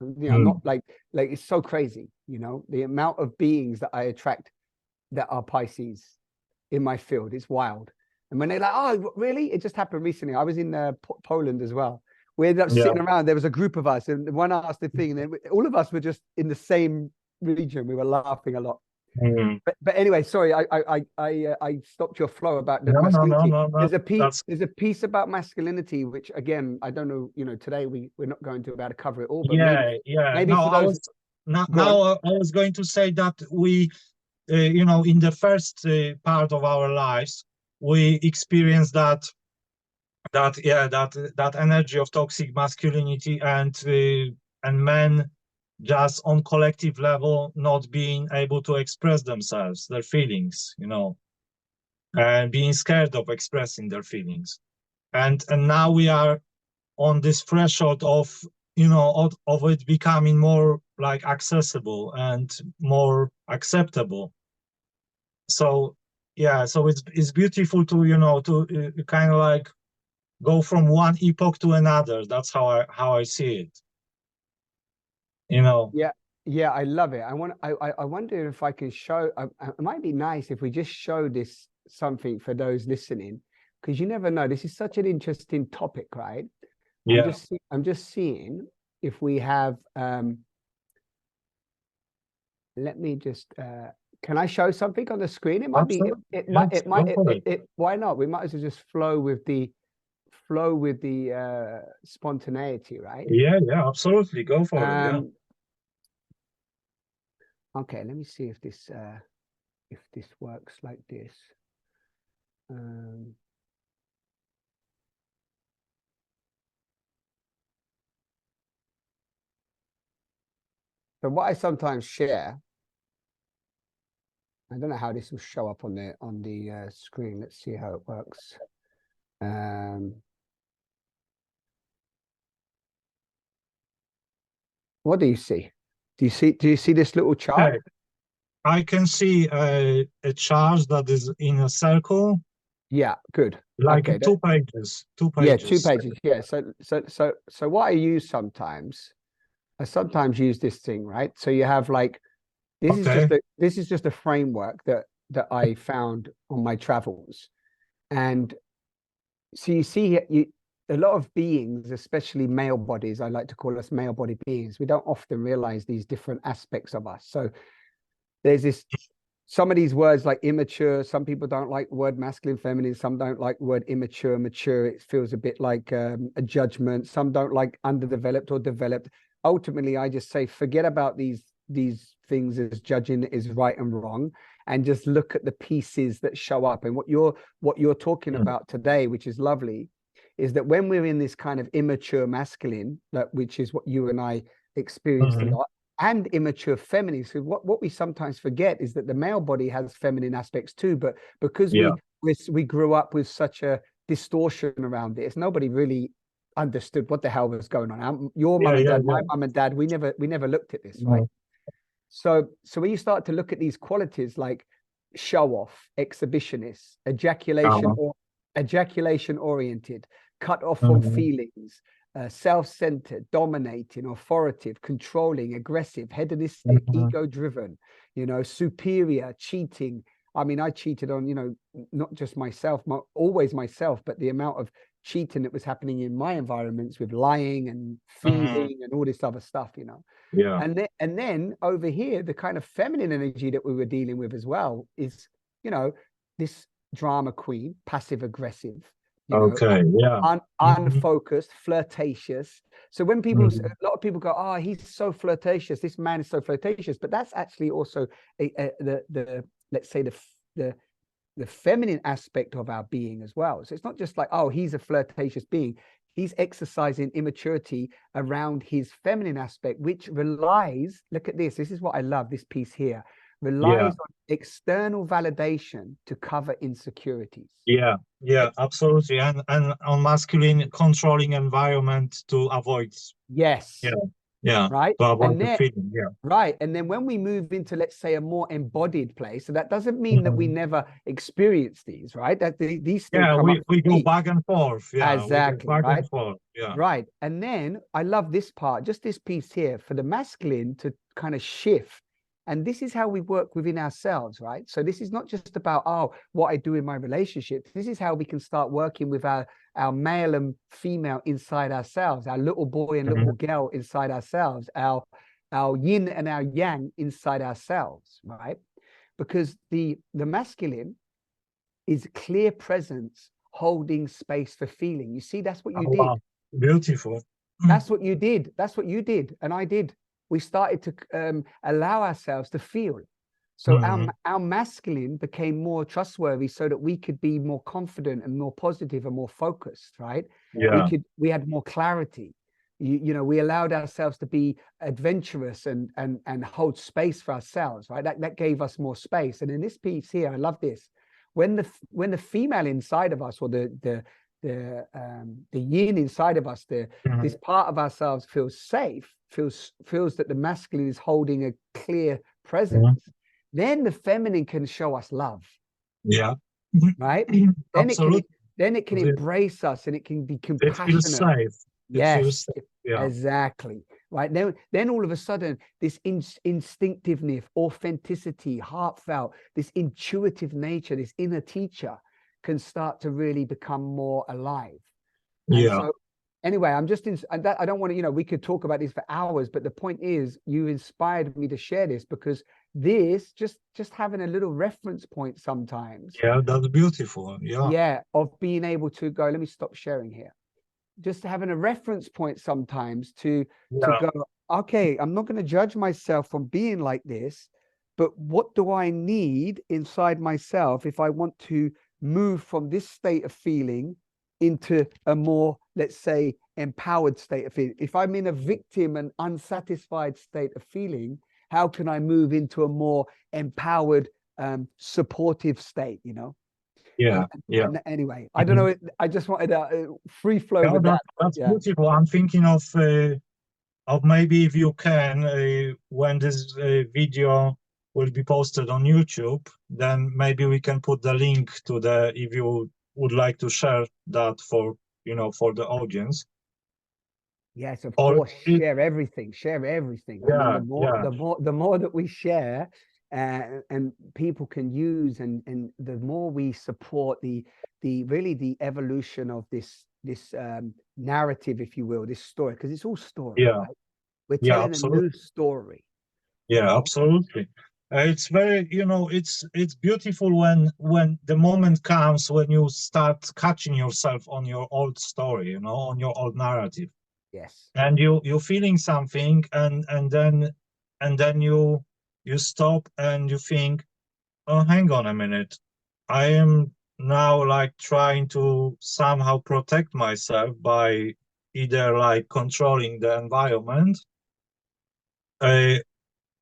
Mm. Not like it's so crazy, the amount of beings that I attract that are Pisces in my field. It's wild. And when they're like, oh, really? It just happened recently. I was in Poland as well. We ended up Yeah. sitting around. There was a group of us, and one asked the thing, and then all of us were just in the same region. We were laughing a lot. Mm. But anyway, sorry, I stopped your flow about the No, no, no, masculinity. no, no. That's There's a piece about masculinity, which again, I don't know. Today we're not going to be able to cover it all, but yeah, yeah. maybe No, for those, go now on. I was going to say that we, in the first part of our lives, we experience that energy of toxic masculinity, and men just on collective level not being able to express themselves, their feelings, and being scared of expressing their feelings. And now we are on this threshold of it becoming more like accessible and more acceptable. So yeah, so it's beautiful to kind of like go from one epoch to another. That's how I see it. Yeah, yeah, I love it. I wonder if I can show. It might be nice if we just show this something for those listening, because you never know. This is such an interesting topic, right? Yeah. I'm just seeing if we have. Let me just. Can I show something on the screen? It might be. Absolutely. It Yes, might. go for it. Why not? We might as well just flow with the spontaneity, right? Yeah, absolutely. Go for it. Yeah. Um. Okay. Let me see if this works like this. Um, so what I sometimes share, I don't know how this will show up on the screen. Let's see how it works. What do you see? Do you see this little chart? Okay. I can see a chart that is in a circle, Yeah, good. like Okay, two pages. Two yeah, 2 pages. pages. Yeah. So what I use sometimes, I sometimes use this thing, right? So you have like Okay. this is just a framework that I found on my travels. And so you see a lot of beings, especially male bodies, I like to call us male body beings, we don't often realize these different aspects of us. So there's this, some of these words like immature, some people don't like the word masculine, feminine, some don't like the word immature, mature. It feels a bit like a judgment. Some don't like underdeveloped or developed. Ultimately, I just say, forget about these things as judging is right and wrong, and just look at the pieces that show up. And what you're talking about today, which is lovely, is that when we're in this kind of immature masculine, which is what you and I experienced a lot, and immature feminine. So what we sometimes forget is that the male body has feminine aspects too, but because we grew up with such a distortion around it, nobody really understood what the hell was going on. Your mum and dad, my mum and dad, we never looked at this, right? So when you start to look at these qualities like show off, exhibitionist, ejaculation oriented, cut off from feelings, self-centered, dominating, authoritative, controlling, aggressive, hedonistic, ego-driven, superior, cheating. I mean, I cheated on, not just myself, always myself, but the amount of cheating that was happening in my environments with lying and thieving and all this other stuff, Yeah. And then over here, the kind of feminine energy that we were dealing with as well is, this drama queen, passive aggressive, unfocused, flirtatious. So when people, a lot of people go, oh, he's so flirtatious, this man is so flirtatious, but that's actually also let's say the feminine aspect of our being as well. So it's not just like, oh, he's a flirtatious being. He's exercising immaturity around his feminine aspect, which relies, look at this is what I love, this piece here, relies on external validation to cover insecurities. Absolutely. And on masculine controlling environment to avoid. Right. To avoid the feeling. Right. And then when we move into, let's say, a more embodied place, so that doesn't mean that we never experience these, right? That these still come up. We go back and forth. Exactly. Back right. And forth. Right. And then I love this part, just this piece here, for the masculine to kind of shift. And this is how we work within ourselves, right? So this is not just about, oh, what I do in my relationships. This is how we can start working with our male and female inside ourselves, our little boy and little girl inside ourselves, our yin and our yang inside ourselves, right? Because the masculine is clear presence holding space for feeling. You see, that's what you did. Wow. Beautiful. That's what you did. That's what you did. And I did. We started to allow ourselves to feel. So our masculine became more trustworthy so that we could be more confident and more positive and more focused, right? We had more clarity. We allowed ourselves to be adventurous and hold space for ourselves, right? That gave us more space. And in this piece here, I love this. When the female inside of us, or the yin inside of us, this part of ourselves feels safe, feels that the masculine is holding a clear presence, then the feminine can show us love. Right? Then it can embrace us, and it can be compassionate. It feels safe. Yes, exactly. Right. Then all of a sudden, this instinctiveness, authenticity, heartfelt, this intuitive nature, this inner teacher can start to really become more alive. So anyway, I'm just I don't want to, we could talk about this for hours, but the point is, you inspired me to share this, because this just having a little reference point sometimes. That's beautiful. Of being able to go, let me stop sharing here. Just having a reference point sometimes to go, okay, I'm not going to judge myself from being like this, but what do I need inside myself if I want to move from this state of feeling into a more, let's say, empowered state of feeling? If I'm in a victim and unsatisfied state of feeling, how can I move into a more empowered, supportive state, Anyway, I don't know. I just wanted a free flow with that. That's beautiful. I'm thinking of maybe, if you can, when this video will be posted on YouTube, then maybe we can put the link to if you would like to share that for the audience. Yes, of course. Share everything. Share everything. I mean, the more that we share, and people can use, and the more we support the evolution of this narrative, if you will, this story, because it's all story, Yeah, right? We're yeah, telling a absolutely. new story, you Yeah, know? absolutely. It's very, it's beautiful when the moment comes when you start catching yourself on your old story, on your old narrative, Yes, and you're feeling something, and then you stop and you think, oh, hang on a minute, I am now like trying to somehow protect myself by either like controlling the environment, uh,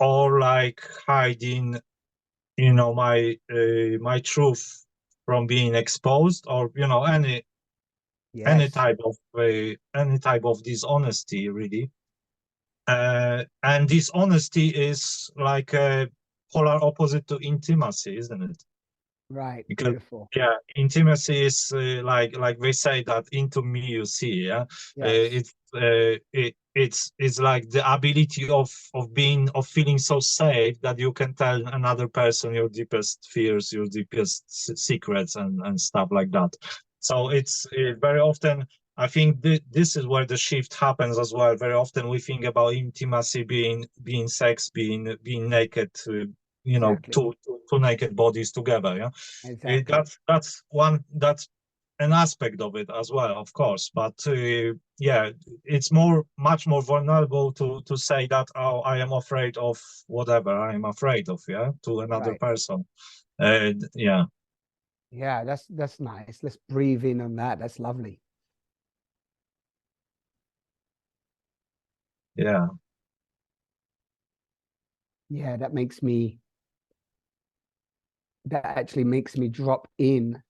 or like hiding, my truth from being exposed, or any yes, type of dishonesty, really. And dishonesty is like a polar opposite to intimacy, isn't it? right, Because beautiful. yeah, intimacy is like they say that into me you see. Yeah, Yes, it's like the ability of feeling so safe that you can tell another person your deepest fears, your deepest secrets, and stuff like that. So it's very often, I think this is where the shift happens as well. Very often we think about intimacy being sex, being naked, exactly, two naked bodies together. Yeah, exactly, that's an aspect of it as well, of course. But yeah, it's much more vulnerable to say that, oh, I am afraid of whatever I am afraid of, yeah, to another right. person. Yeah, Yeah, that's nice. Let's breathe in on that. That's lovely. yeah, Yeah, that actually makes me drop in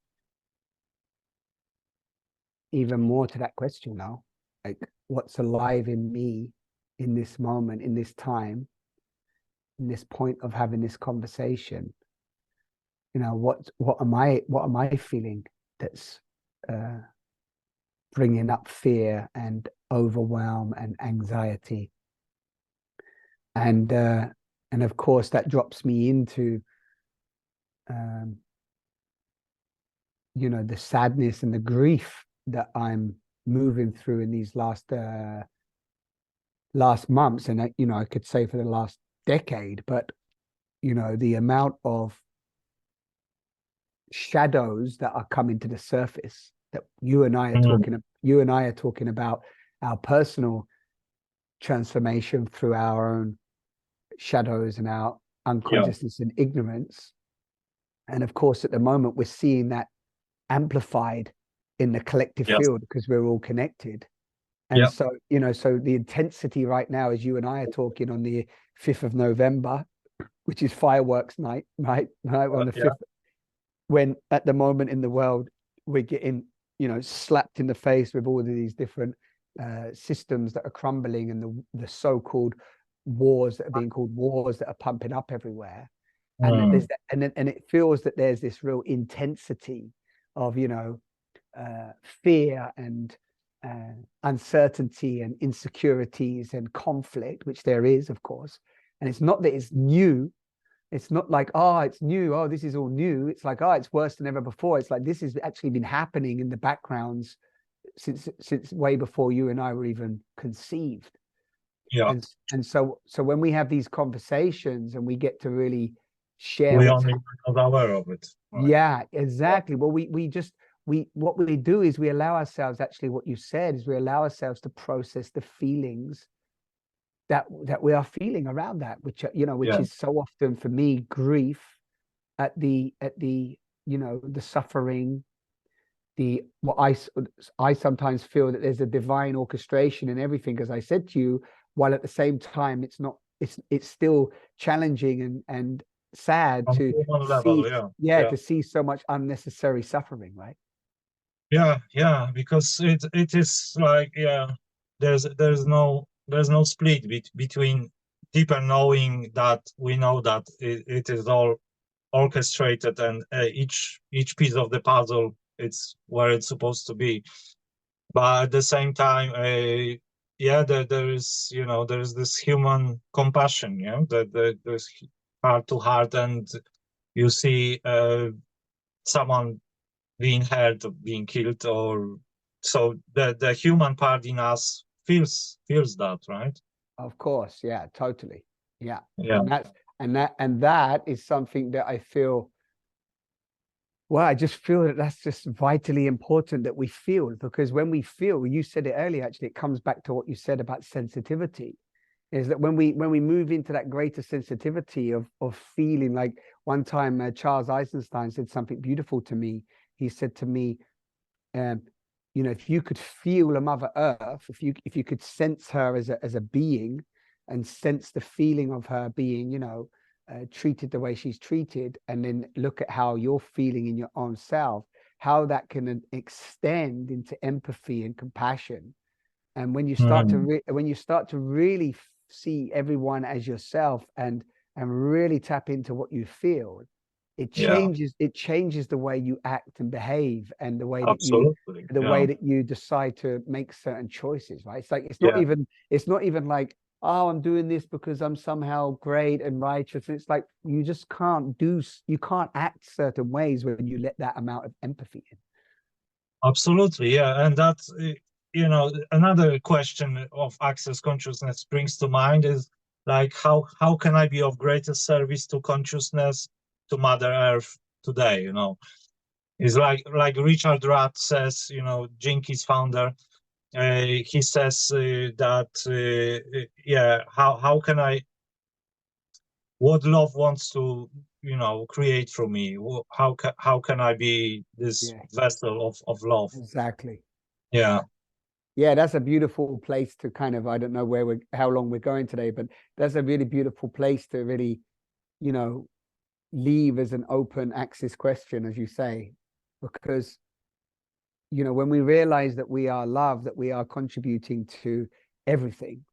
even more to that question now. Like, what's alive in me in this moment, in this time, in this point of having this conversation? What am I feeling that's uh, bringing up fear and overwhelm and anxiety? And uh, and of course, that drops me into um, the sadness and the grief that I'm moving through in these last months, and I could say for the last decade. But the amount of shadows that are coming to the surface that mm, you and I are talking about our personal transformation through our own shadows and our yeah, unconsciousness and ignorance. And of course, at the moment, we're seeing that amplified in the collective yes, field because we're all connected. And yeah, so the intensity right now, as you and I are talking on the 5th of November, which is fireworks night, right on the yeah, 5th, when at the moment in the world we're getting slapped in the face with all of these different systems that are crumbling, and the so-called wars that are being called wars that are pumping up everywhere. And mm, and it feels that there's this real intensity of fear and uncertainty and insecurities and conflict, which there is, of course. And it's not that it's new. It's not like, oh, it's new. Oh, this is all new. It's like, oh, it's worse than ever before. It's like this has actually been happening in the backgrounds since way before you and I were even conceived. yeah. And so when we have these conversations and we get to really share We what's only not aware of it, right? yeah, Yeah, exactly. Well, we just what we do is we allow ourselves, actually what you said is we allow ourselves to process the feelings that we are feeling around that, which yeah, is so often for me grief at the the suffering, the what I sometimes feel that there's a divine orchestration in everything, as I said to you, while at the same time it's not, it's still challenging and sad on to human level, see, yeah, yeah, yeah. to see so much unnecessary suffering, right? Yeah, yeah, because it is like, yeah, there's no split between deeper knowing that we know that it is all orchestrated, and each piece of the puzzle, it's where it's supposed to be. But at the same time, yeah, there's this human compassion, that there's heart to heart, and you see someone being hurt or being killed or so the human part in us feels that, right? Of course, yeah, totally. Yeah. Yeah. And that is something that I feel, well, I just feel that that's just vitally important that we feel, because when we feel, you said it earlier, actually, it comes back to what you said about sensitivity, is that when we move into that greater sensitivity of feeling, like one time Charles Eisenstein said something beautiful to me. He said to me, you know, if you could feel a Mother Earth, if you could sense her as a being, and sense the feeling of her being, you know, treated the way she's treated, and then look at how you're feeling in your own self, how that can extend into empathy and compassion. And when you start to when you start to really see everyone as yourself, and really tap into what you feel, it Yeah, changes the way you act and behave, and the way that absolutely. Yeah. you decide to make certain choices, right? It's like Yeah, it's not even like, oh, I'm doing this because I'm somehow great and righteous. It's like you just you can't act certain ways when you let that amount of empathy in. absolutely. Yeah. And that, you know, another question of access consciousness brings to mind is like, how can I be of greatest service to consciousness, to Mother Earth today? You know, it's like Richard Rudd says, you know, Jinkies founder, he says that, yeah, how can I, what love wants to, you know, create from me? How can I be this Yeah, vessel of love? exactly. Yeah. Yeah, that's a beautiful place to kind of, I don't know how long we're going today, but that's a really beautiful place to really, you know, leave as an open access question, as you say, because, you know, when we realize that we are love, that we are contributing to everything,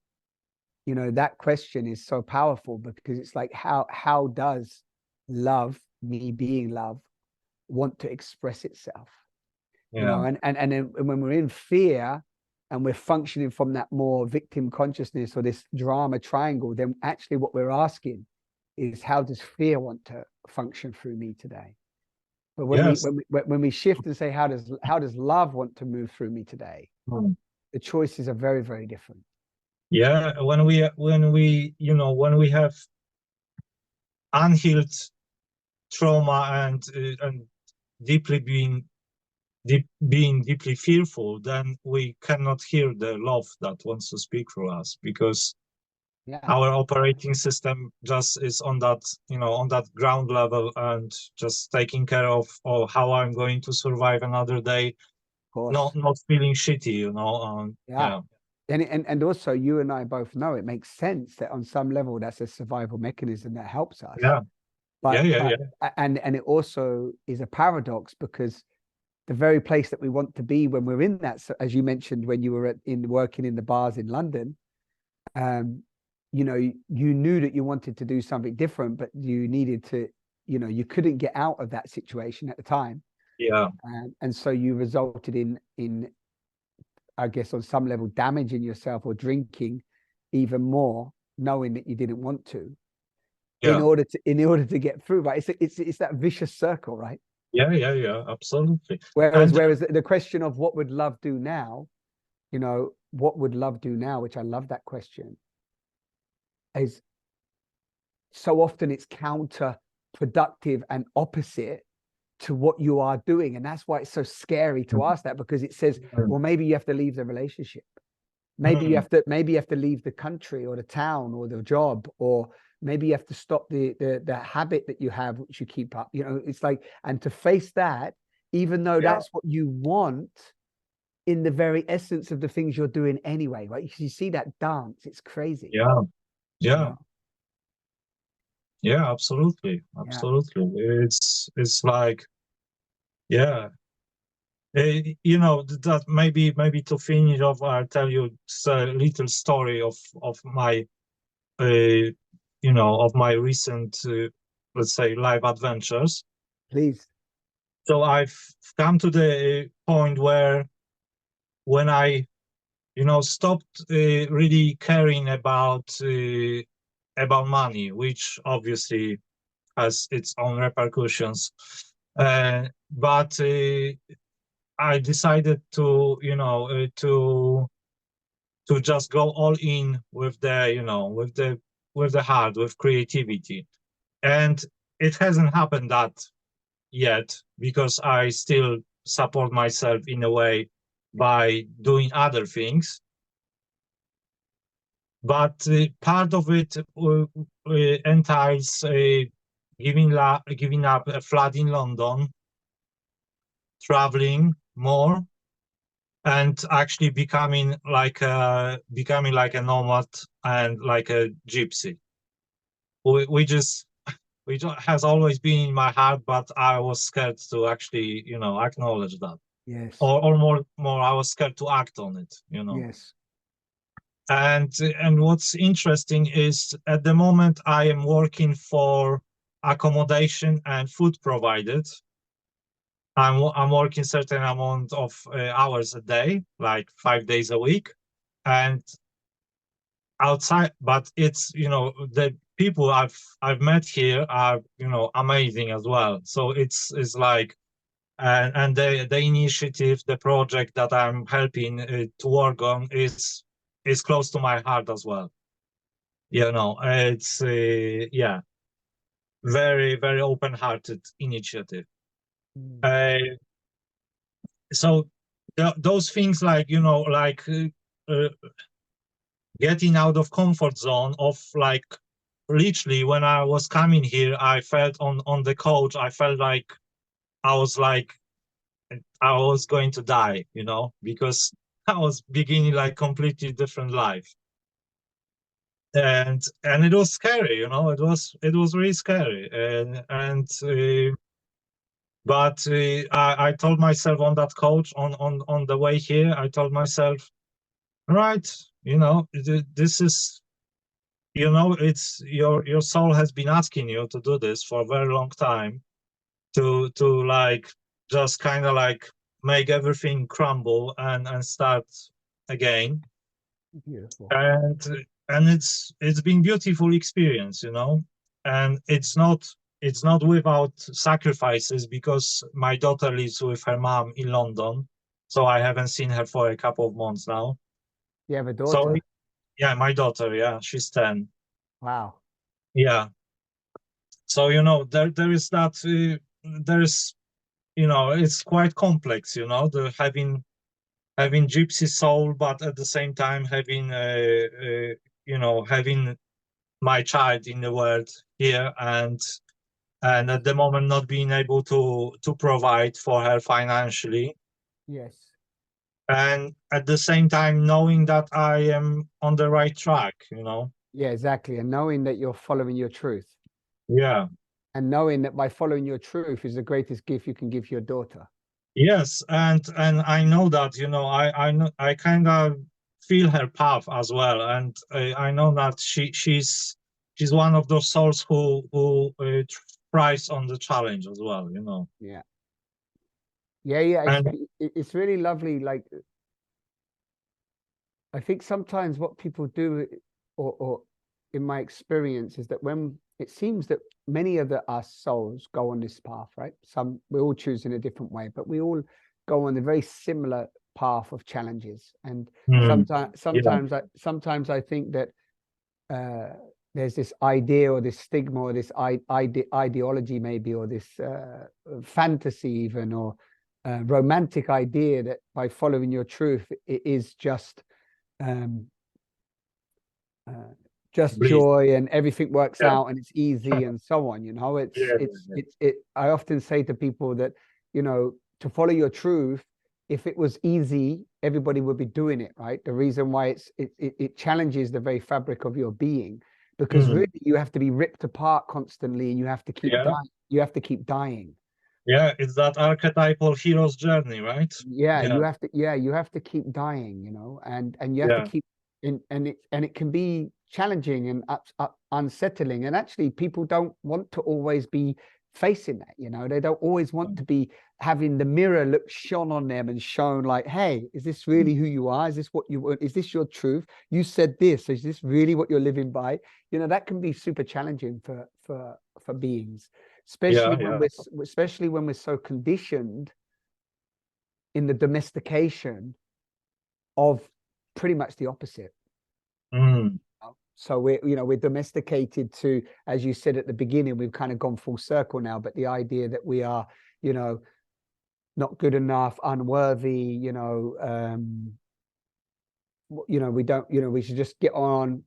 you know, that question is so powerful, because it's like, how does love, me being love, want to express itself? You Yeah. know, and then when we're in fear and we're functioning from that more victim consciousness or this drama triangle, then actually what we're asking is, how does fear want to function through me today? But Yes. when we shift and say, how does love want to move through me today, Mm. the choices are very, very different. Yeah. When we, you know, when we have unhealed trauma and deeply being deeply fearful, then we cannot hear the love that wants to speak through us, because Yeah, our operating system just is on that, you know, on that ground level, and just taking care of, oh, how I'm going to survive another day, of course. not feeling shitty, you know. Yeah. Yeah. And also, you and I both know it makes sense that on some level that's a survival mechanism that helps us. Yeah. Yeah. Yeah. But Yeah. and it also is a paradox, because the very place that we want to be when we're in that, so as you mentioned, when you were in working in the bars in London, um, you know, you knew that you wanted to do something different, but you needed to, you know, you couldn't get out of that situation at the time, Yeah. and so you resulted in, I guess, on some level, damaging yourself or drinking even more, knowing that you didn't want to, Yeah. in order to get through. Right? It's that vicious circle, right? Yeah. Yeah. Yeah. Absolutely. Whereas And whereas the question of what would love do now, you know, what would love do now, which I love that question, is so often it's counterproductive and opposite to what you are doing. And that's why it's so scary to ask that, because it says, well, maybe you have to leave the relationship. Maybe you mm, have to leave the country or the town or the job, or maybe you have to stop the habit that you have, which you keep up. You know, it's like, and to face that, even though yeah. that's what you want, in the very essence of the things you're doing anyway, right? You see that dance, it's crazy. Yeah. You Yeah. know? Yeah. Absolutely. Yeah, Absolutely. It's like, yeah. You know, that maybe to finish off, I'll tell you a little story of my, you know, of my recent, let's say, life adventures. please. So I've come to the point where, when I, you know, stopped really caring about money, which obviously has its own repercussions, but I decided to, you know, to just go all in with the, you know, with the heart, with creativity. And it hasn't happened that yet, because I still support myself in a way by doing other things. But part of it entails giving up a flat in London, traveling more, and actually becoming like a nomad and like a gypsy. We just has always been in my heart, but I was scared to actually, you know, acknowledge that, Yes. or more, I was scared to act on it, you know. Yes. And what's interesting is at the moment I am working for accommodation and food provided. I'm working certain amount of hours a day, like 5 days a week, and outside. But it's, you know, the people I've met here are, you know, amazing as well. So it's like, and the initiative, the project that I'm helping to work on is close to my heart as well. You know, it's yeah, very very open-hearted initiative. Mm. Uh, so those things, like, you know, like uh, getting out of comfort zone of, like, literally when I was coming here, I felt on the couch, I felt like I was like I was going to die, you know, because I was beginning like completely different life. And it was scary, you know, it was really scary. But I told myself on that coach on the way here, I told myself, right, you know, this is, you know, it's your soul has been asking you to do this for a very long time, to like just kind of like make everything crumble and start again. Beautiful. And it's been beautiful experience, you know. And it's not without sacrifices, because my daughter lives with her mom in London, so I haven't seen her for a couple of months now. You have a So daughter? yeah, my daughter, yeah, she's 10. Wow. Yeah. So, you know, there is that there's, you know, it's quite complex, you know, the having gypsy soul, but at the same time having you know, having my child in the world here, and Yes. at the moment not being able to provide for her financially, Yes. and at the same time knowing that I am on the right track, you know. Yeah, exactly. And knowing that you're following your truth, Yeah. and knowing that by following your truth is the greatest gift you can give your daughter. Yes, and I know that, you know, I know, I kind of feel her path as well, and I know that she's one of those souls who thrives on the challenge as well, you know. Yeah. Yeah, yeah. And It's really lovely. Like, I think sometimes what people do, or in my experience, is that when it seems that many of us souls go on this path, right? Some we all choose in a different way, but we all go on a very similar path of challenges. And mm, sometimes, yeah, sometimes I think that there's this idea or this stigma or this ideology maybe, or this fantasy even, or romantic idea that by following your truth it is um, uh, just please. joy and everything works Yeah, out and it's easy and so on. You know, yeah, yeah, I often say to people that, you know, to follow your truth, if it was easy, everybody would be doing it, right? The reason why it challenges the very fabric of your being, because mm, really you have to be ripped apart constantly and you have to keep yeah, dying. You have to keep dying. yeah. It's that archetypal hero's journey, right? Yeah, Yeah, you have to keep dying, you know, and you have to yeah, keep in, and it can be challenging and unsettling. And actually people don't want to always be facing that, you know. They don't always want to be having the mirror look shone on them and shown like, hey, is this really who you are? Is this what you want? Is this your truth? You said this, is this really what you're living by? You know, that can be super challenging for beings, yeah, especially when yeah, we're so conditioned in the domestication of pretty much the opposite. Mm. So we're domesticated to, as you said at the beginning, we've kind of gone full circle now, but the idea that we are, not good enough, unworthy, we don't, we should just get on,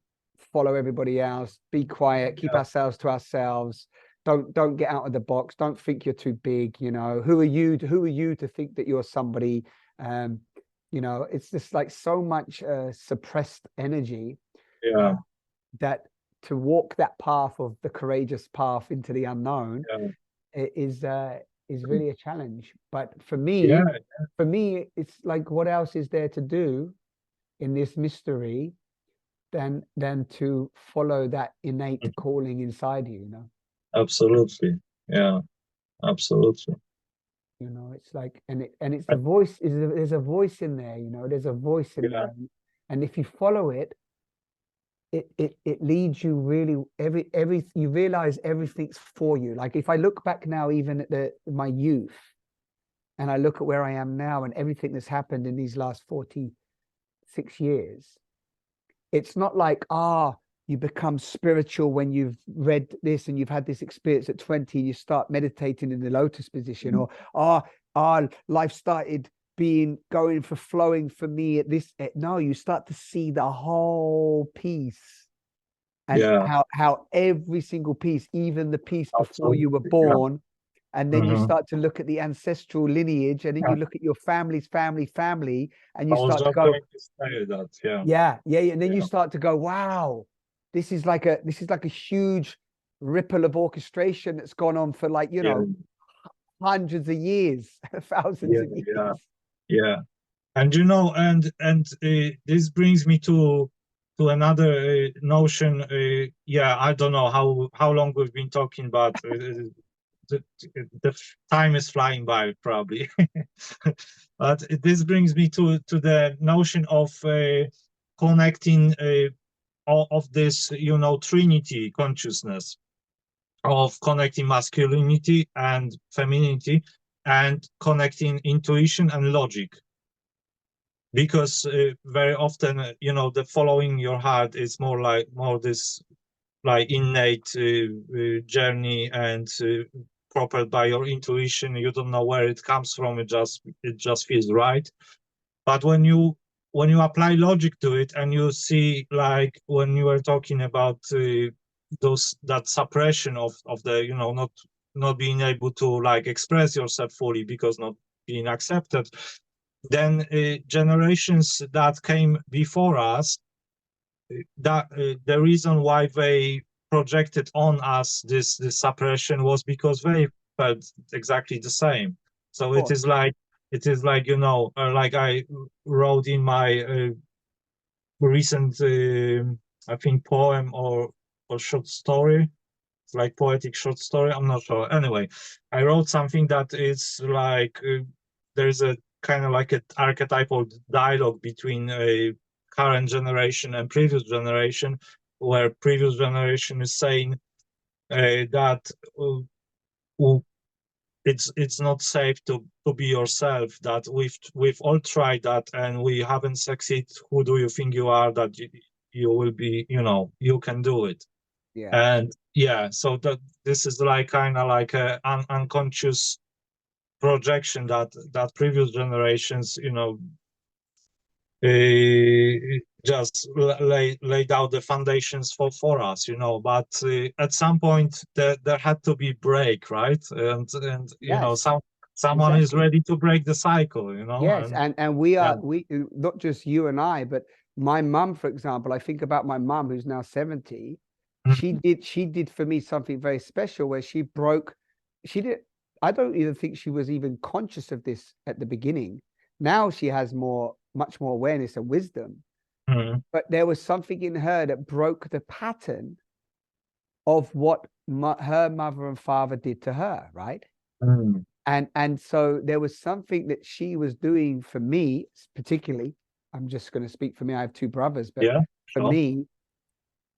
follow everybody else, be quiet, keep ourselves to ourselves. Don't get out of the box. Don't think you're too big. Who are you to think that you're somebody? It's just like so much suppressed energy. Yeah. That to walk that path of the courageous path into the unknown is really a challenge. But for me, it's like, what else is there to do in this mystery than to follow that innate calling inside you? Absolutely. Yeah, absolutely. It's like, and it's the voice. There's a voice in there. There's a voice in there, and if you follow it, it leads you really you realize everything's for you. Like if I look back now, even at my youth, and I look at where I am now and everything that's happened in these last 46 years, it's not like you become spiritual when you've read this and you've had this experience at 20 and you start meditating in the lotus position, or life started going for flowing for me at this. No, you start to see the whole piece, and how every single piece, even the piece before you were born, and then you start to look at the ancestral lineage, and then you look at your family's family, and you start to go, and then you start to go, wow, this is like a huge ripple of orchestration that's gone on for hundreds of years, thousands of years. And this brings me to another notion. I don't know how long we've been talking, but the time is flying by, probably. But this brings me to the notion of connecting all of this, Trinity consciousness, of connecting masculinity and femininity, and connecting intuition and logic. Because very often, the following your heart is more this like innate journey, and propelled by your intuition. You don't know where it comes from. It just feels right. But when you apply logic to it, and you see, like when you were talking about that suppression of the not being able to express yourself fully because not being accepted, then generations that came before us, that the reason why they projected on us this suppression was because they felt exactly the same. So it is like like I wrote in my recent I think poem or short story, like poetic short story, I'm not sure. Anyway, I wrote something that is like there's a kind of like an archetypal dialogue between a current generation and previous generation, where previous generation is saying that it's not safe to be yourself, that we've all tried that and we haven't succeeded. Who do you think you are, that you will be, you can do it? And so that this is like kind of like a unconscious projection that previous generations just laid out the foundations for us, but at some point there had to be break, right? And someone is ready to break the cycle, Yes, and we are we not just you and I, but my mum, for example. I think about my mum, who's now 70. She did for me something very special, where she did. I don't even think she was even conscious of this at the beginning. Now she has much more awareness and wisdom. But there was something in her that broke the pattern of what her mother and father did to her, right? And so there was something that she was doing for me, particularly. I'm just going to speak for me. I have two brothers, but for me,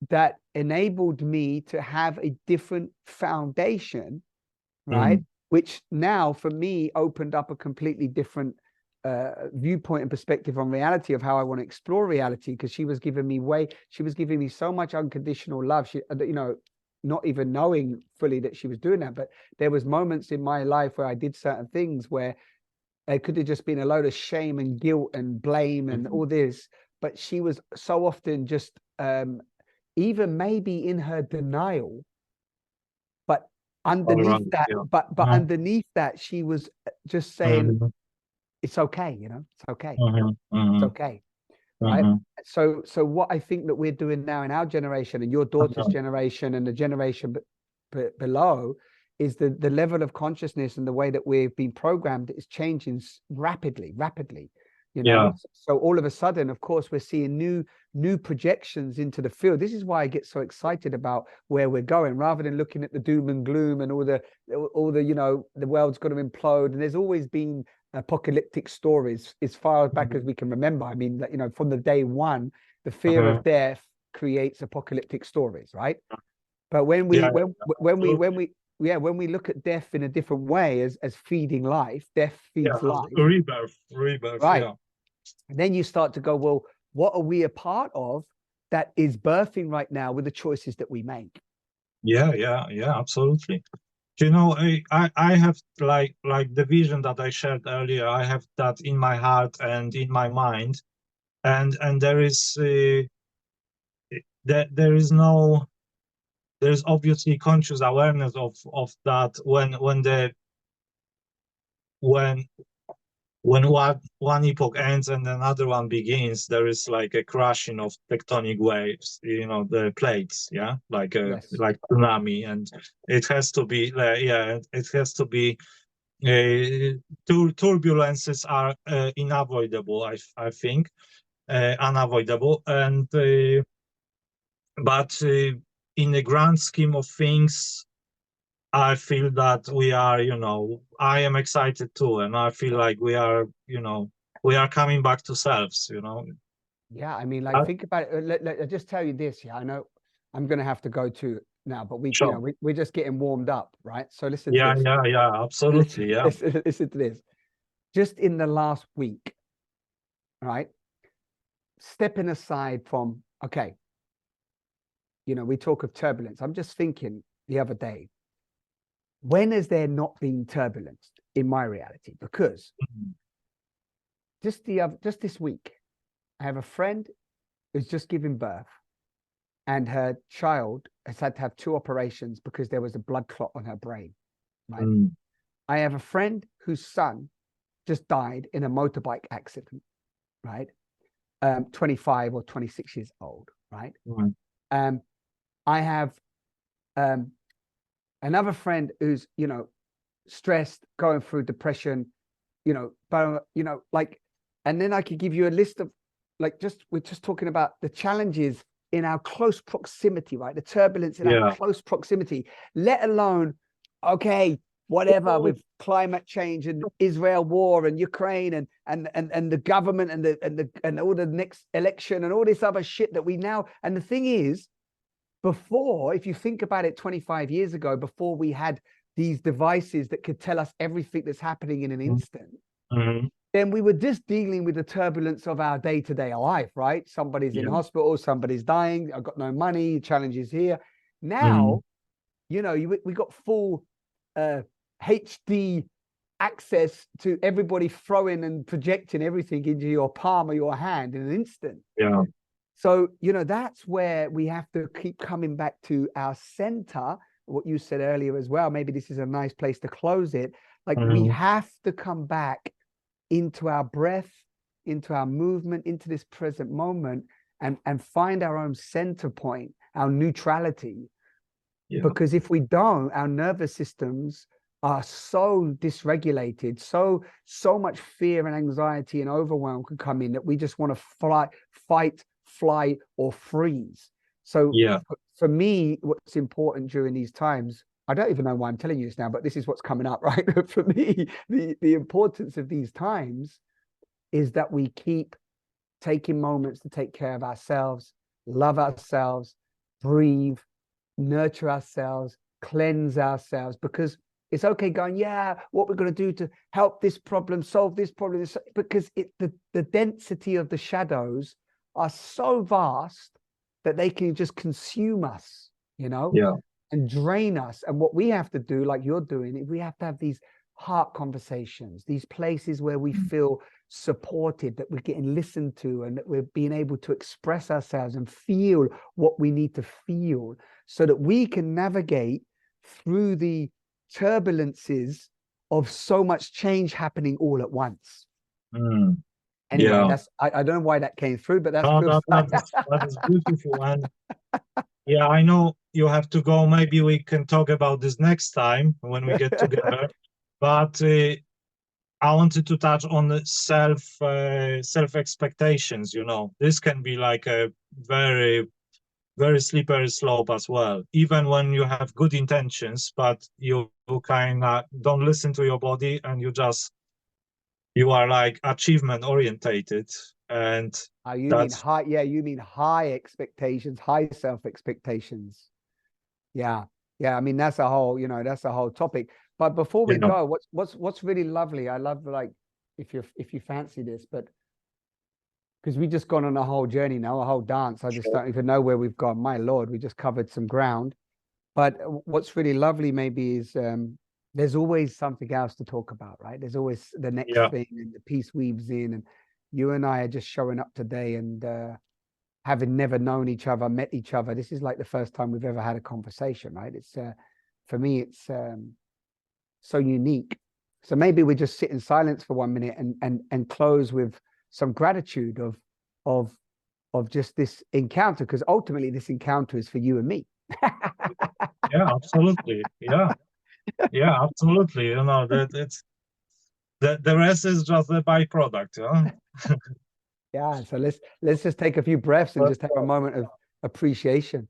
that enabled me to have a different foundation, right? Which now for me opened up a completely different viewpoint and perspective on reality of how I want to explore reality, because she was giving me so much unconditional love. She, not even knowing fully that she was doing that, but there was moments in my life where I did certain things where it could have just been a load of shame and guilt and blame and all this, but she was so often just even maybe in her denial, but underneath that, but underneath that, she was just saying, it's okay, it's okay. It's okay. Right. So what I think that we're doing now in our generation and your daughter's generation and the generation below is the level of consciousness and the way that we've been programmed is changing rapidly. So all of a sudden, of course, we're seeing new projections into the field. This is why I get so excited about where we're going, rather than looking at the doom and gloom and all the the world's going to implode. And there's always been apocalyptic stories as far back as we can remember. I mean, from the day one, the fear of death creates apocalyptic stories, right? But when we look at death in a different way as feeding life, death feeds life. Rebirth, right? And then you start to go, well, what are we a part of that is birthing right now with the choices that we make? Yeah, absolutely. I have like the vision that I shared earlier. I have that in my heart and in my mind, and there is there's obviously conscious awareness of that when one epoch ends and another one begins. There is like a crashing of tectonic waves, the plates, like tsunami, and it has to be it has to be turbulences are unavoidable, I think, unavoidable, and but in the grand scheme of things, I feel that we are, I am excited too, and I feel like we are coming back to selves, Yeah, I mean, like, think about it. I'll just tell you this. Yeah, I know I'm going to have to go to now, but we're just getting warmed up, right? So listen to this. Yeah, absolutely, Listen to this. Just in the last week, right? Stepping aside from, okay, we talk of turbulence. I'm just thinking the other day, when has there not been turbulence in my reality? Because just this week, I have a friend who's just giving birth, and her child has had to have 2 operations because there was a blood clot on her brain. Right. I have a friend whose son just died in a motorbike accident. Right. 25 or 26 years old. Right. I have another friend who's stressed, going through depression, like, and then I could give you a list of we're just talking about the challenges in our close proximity, right? The turbulence in our close proximity, let alone, okay, whatever with climate change and Israel war and Ukraine and the government and all the next election and all this other shit that we now. And the thing is, before, if you think about it, 25 years ago, before we had these devices that could tell us everything that's happening in an instant, then we were just dealing with the turbulence of our day-to-day life, right? Somebody's in hospital, somebody's dying, I've got no money, challenges here. Now, we got full HD access to everybody throwing and projecting everything into your palm of your hand in an instant. Yeah. So, that's where we have to keep coming back to our center, what you said earlier as well. Maybe this is a nice place to close it. Like, we have to come back into our breath, into our movement, into this present moment, and find our own center point, our neutrality. Because if we don't, our nervous systems are so dysregulated, so much fear and anxiety and overwhelm can come in that we just want to fight, flight, or freeze. So for me, what's important during these times, I don't even know why I'm telling you this now, but this is what's coming up, right? For me, the importance of these times is that we keep taking moments to take care of ourselves, love ourselves, breathe, nurture ourselves, cleanse ourselves, because It's okay going, yeah, what we're going to do to help this problem, solve this problem, because the density of the shadows are so vast that they can just consume us, you know, Yeah. and drain us. And what we have to do, like you're doing, we have to have these heart conversations, these places where we feel supported, that we're getting listened to, and that we're being able to express ourselves and feel what we need to feel, so that we can navigate through the turbulences of so much change happening all at once. Anyway, Yeah. that's I don't know why that came through, but that No, feels like that is beautiful. And yeah, I know you have to go. Maybe we can talk about this next time when we get together. But I wanted to touch on the self expectations. You know, this can be like a very slippery slope as well. Even when you have good intentions, but you kind of don't listen to your body, and you are like achievement orientated, and oh, you mean that's high, yeah, you mean high expectations, high self expectations. Yeah. Yeah. I mean, that's a whole, you know, that's a whole topic. But before you we know, go, what's really lovely, I love, like, if you fancy this, but because we just gone on a whole journey now, a whole dance. I just sure. don't even know where we've gone. My Lord, we just covered some ground. But what's really lovely maybe is there's always something else to talk about, right? There's always the next Yeah, thing, and the piece weaves in. And you and I are just showing up today, and having never known each other, met each other. This is like the first time we've ever had a conversation, right? It's for me, it's so unique. So maybe we just sit in silence for 1 minute and close with some gratitude of of just this encounter, because ultimately this encounter is for you and me. yeah, absolutely. Yeah, yeah, absolutely. You know, that it's the rest is just a byproduct, yeah. Yeah. So let's just take a few breaths and But just have a moment of appreciation.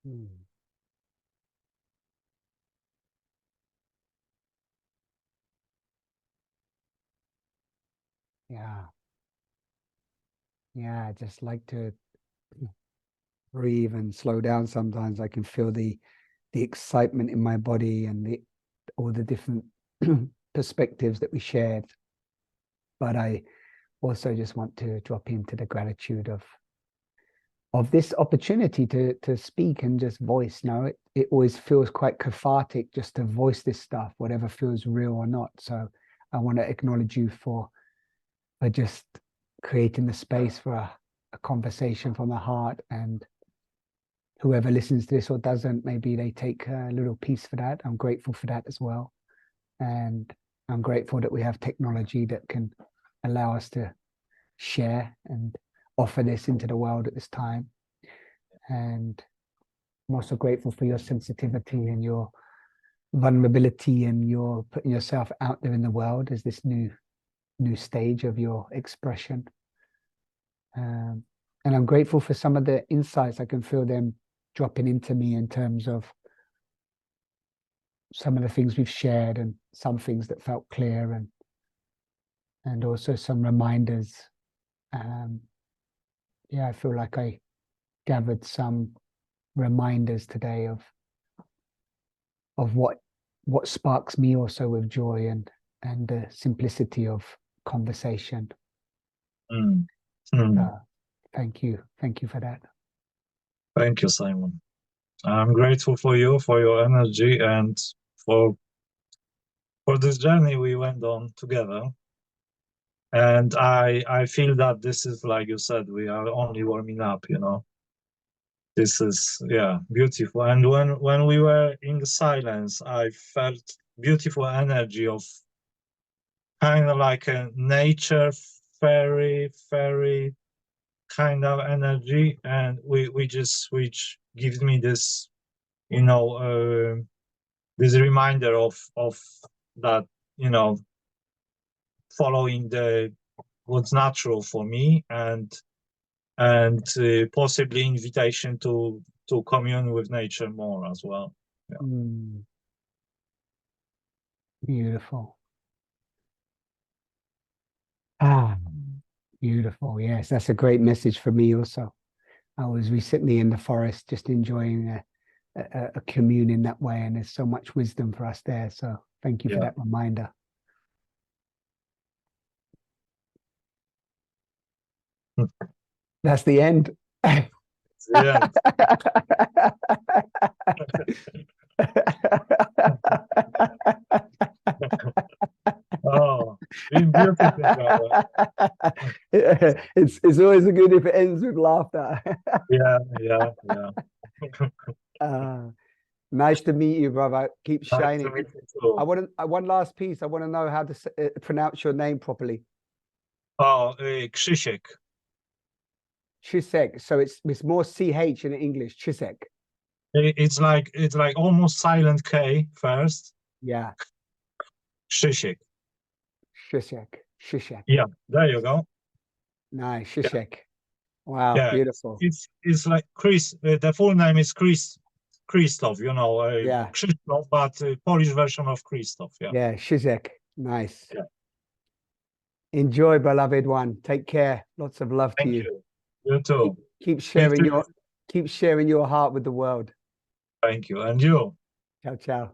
Hmm. Yeah. Yeah. I just like to breathe and slow down. Sometimes I can feel the excitement in my body, and the all the different perspectives that we shared. But I also just want to drop into the gratitude of this opportunity to speak and just voice. Now it always feels quite cathartic just to voice this stuff, whatever feels real or not. So I want to acknowledge you for just creating the space for a conversation from the heart. And whoever listens to this or doesn't, maybe they take a little piece for that. I'm grateful for that as well. And I'm grateful that we have technology that can allow us to share and offer this into the world at this time. And I'm also grateful for your sensitivity and your vulnerability, and your putting yourself out there in the world as this new stage of your expression. And I'm grateful for some of the insights. I can feel them dropping into me in terms of some of the things we've shared, and some things that felt clear, and also some reminders. Um, yeah, I feel like I gathered some reminders today of what sparks me also with joy, and the simplicity of conversation. Mm. Mm. Thank you for that. Thank you, Simon. I'm grateful for you, for your energy, and for this journey we went on together. And I feel that this is, like you said, we are only warming up, you know. This is, yeah, beautiful. And when we were in the silence, I felt beautiful energy of kind of like a nature fairy kind of energy, and which gives me this, you know, this reminder of that, you know, following the what's natural for me, and possibly invitation to commune with nature more as well. Yeah. Mm. Beautiful. Ah, beautiful. Yes, that's a great message for me also. I was recently in the forest just enjoying a commune in that way, and there's so much wisdom for us there. So thank you for that reminder. That's the end. Yeah. Oh, been beautiful, brother. It's always good if it ends with laughter. Yeah. Nice to meet you, brother. Keep Nice shining. to meet you too. One last piece. I want to know how to pronounce your name properly. Oh, Krzysiek. Chisek. So it's more CH in English. Chisek. It's like almost silent K first. Yeah. Krzysiek. Chisek. Yeah, there you go. Nice. Yeah. Chisek. Wow. Yeah, Beautiful. it's like Chris. The full name is Krzysztof. You know, Yeah. Krzysztof, but Polish version of Krzysztof. Yeah. Yeah. Chisek. Nice. Yeah. Enjoy, beloved one. Take care. Lots of love to Thank you. you. You too. Keep sharing your heart with the world. Thank you, and you. Ciao, ciao.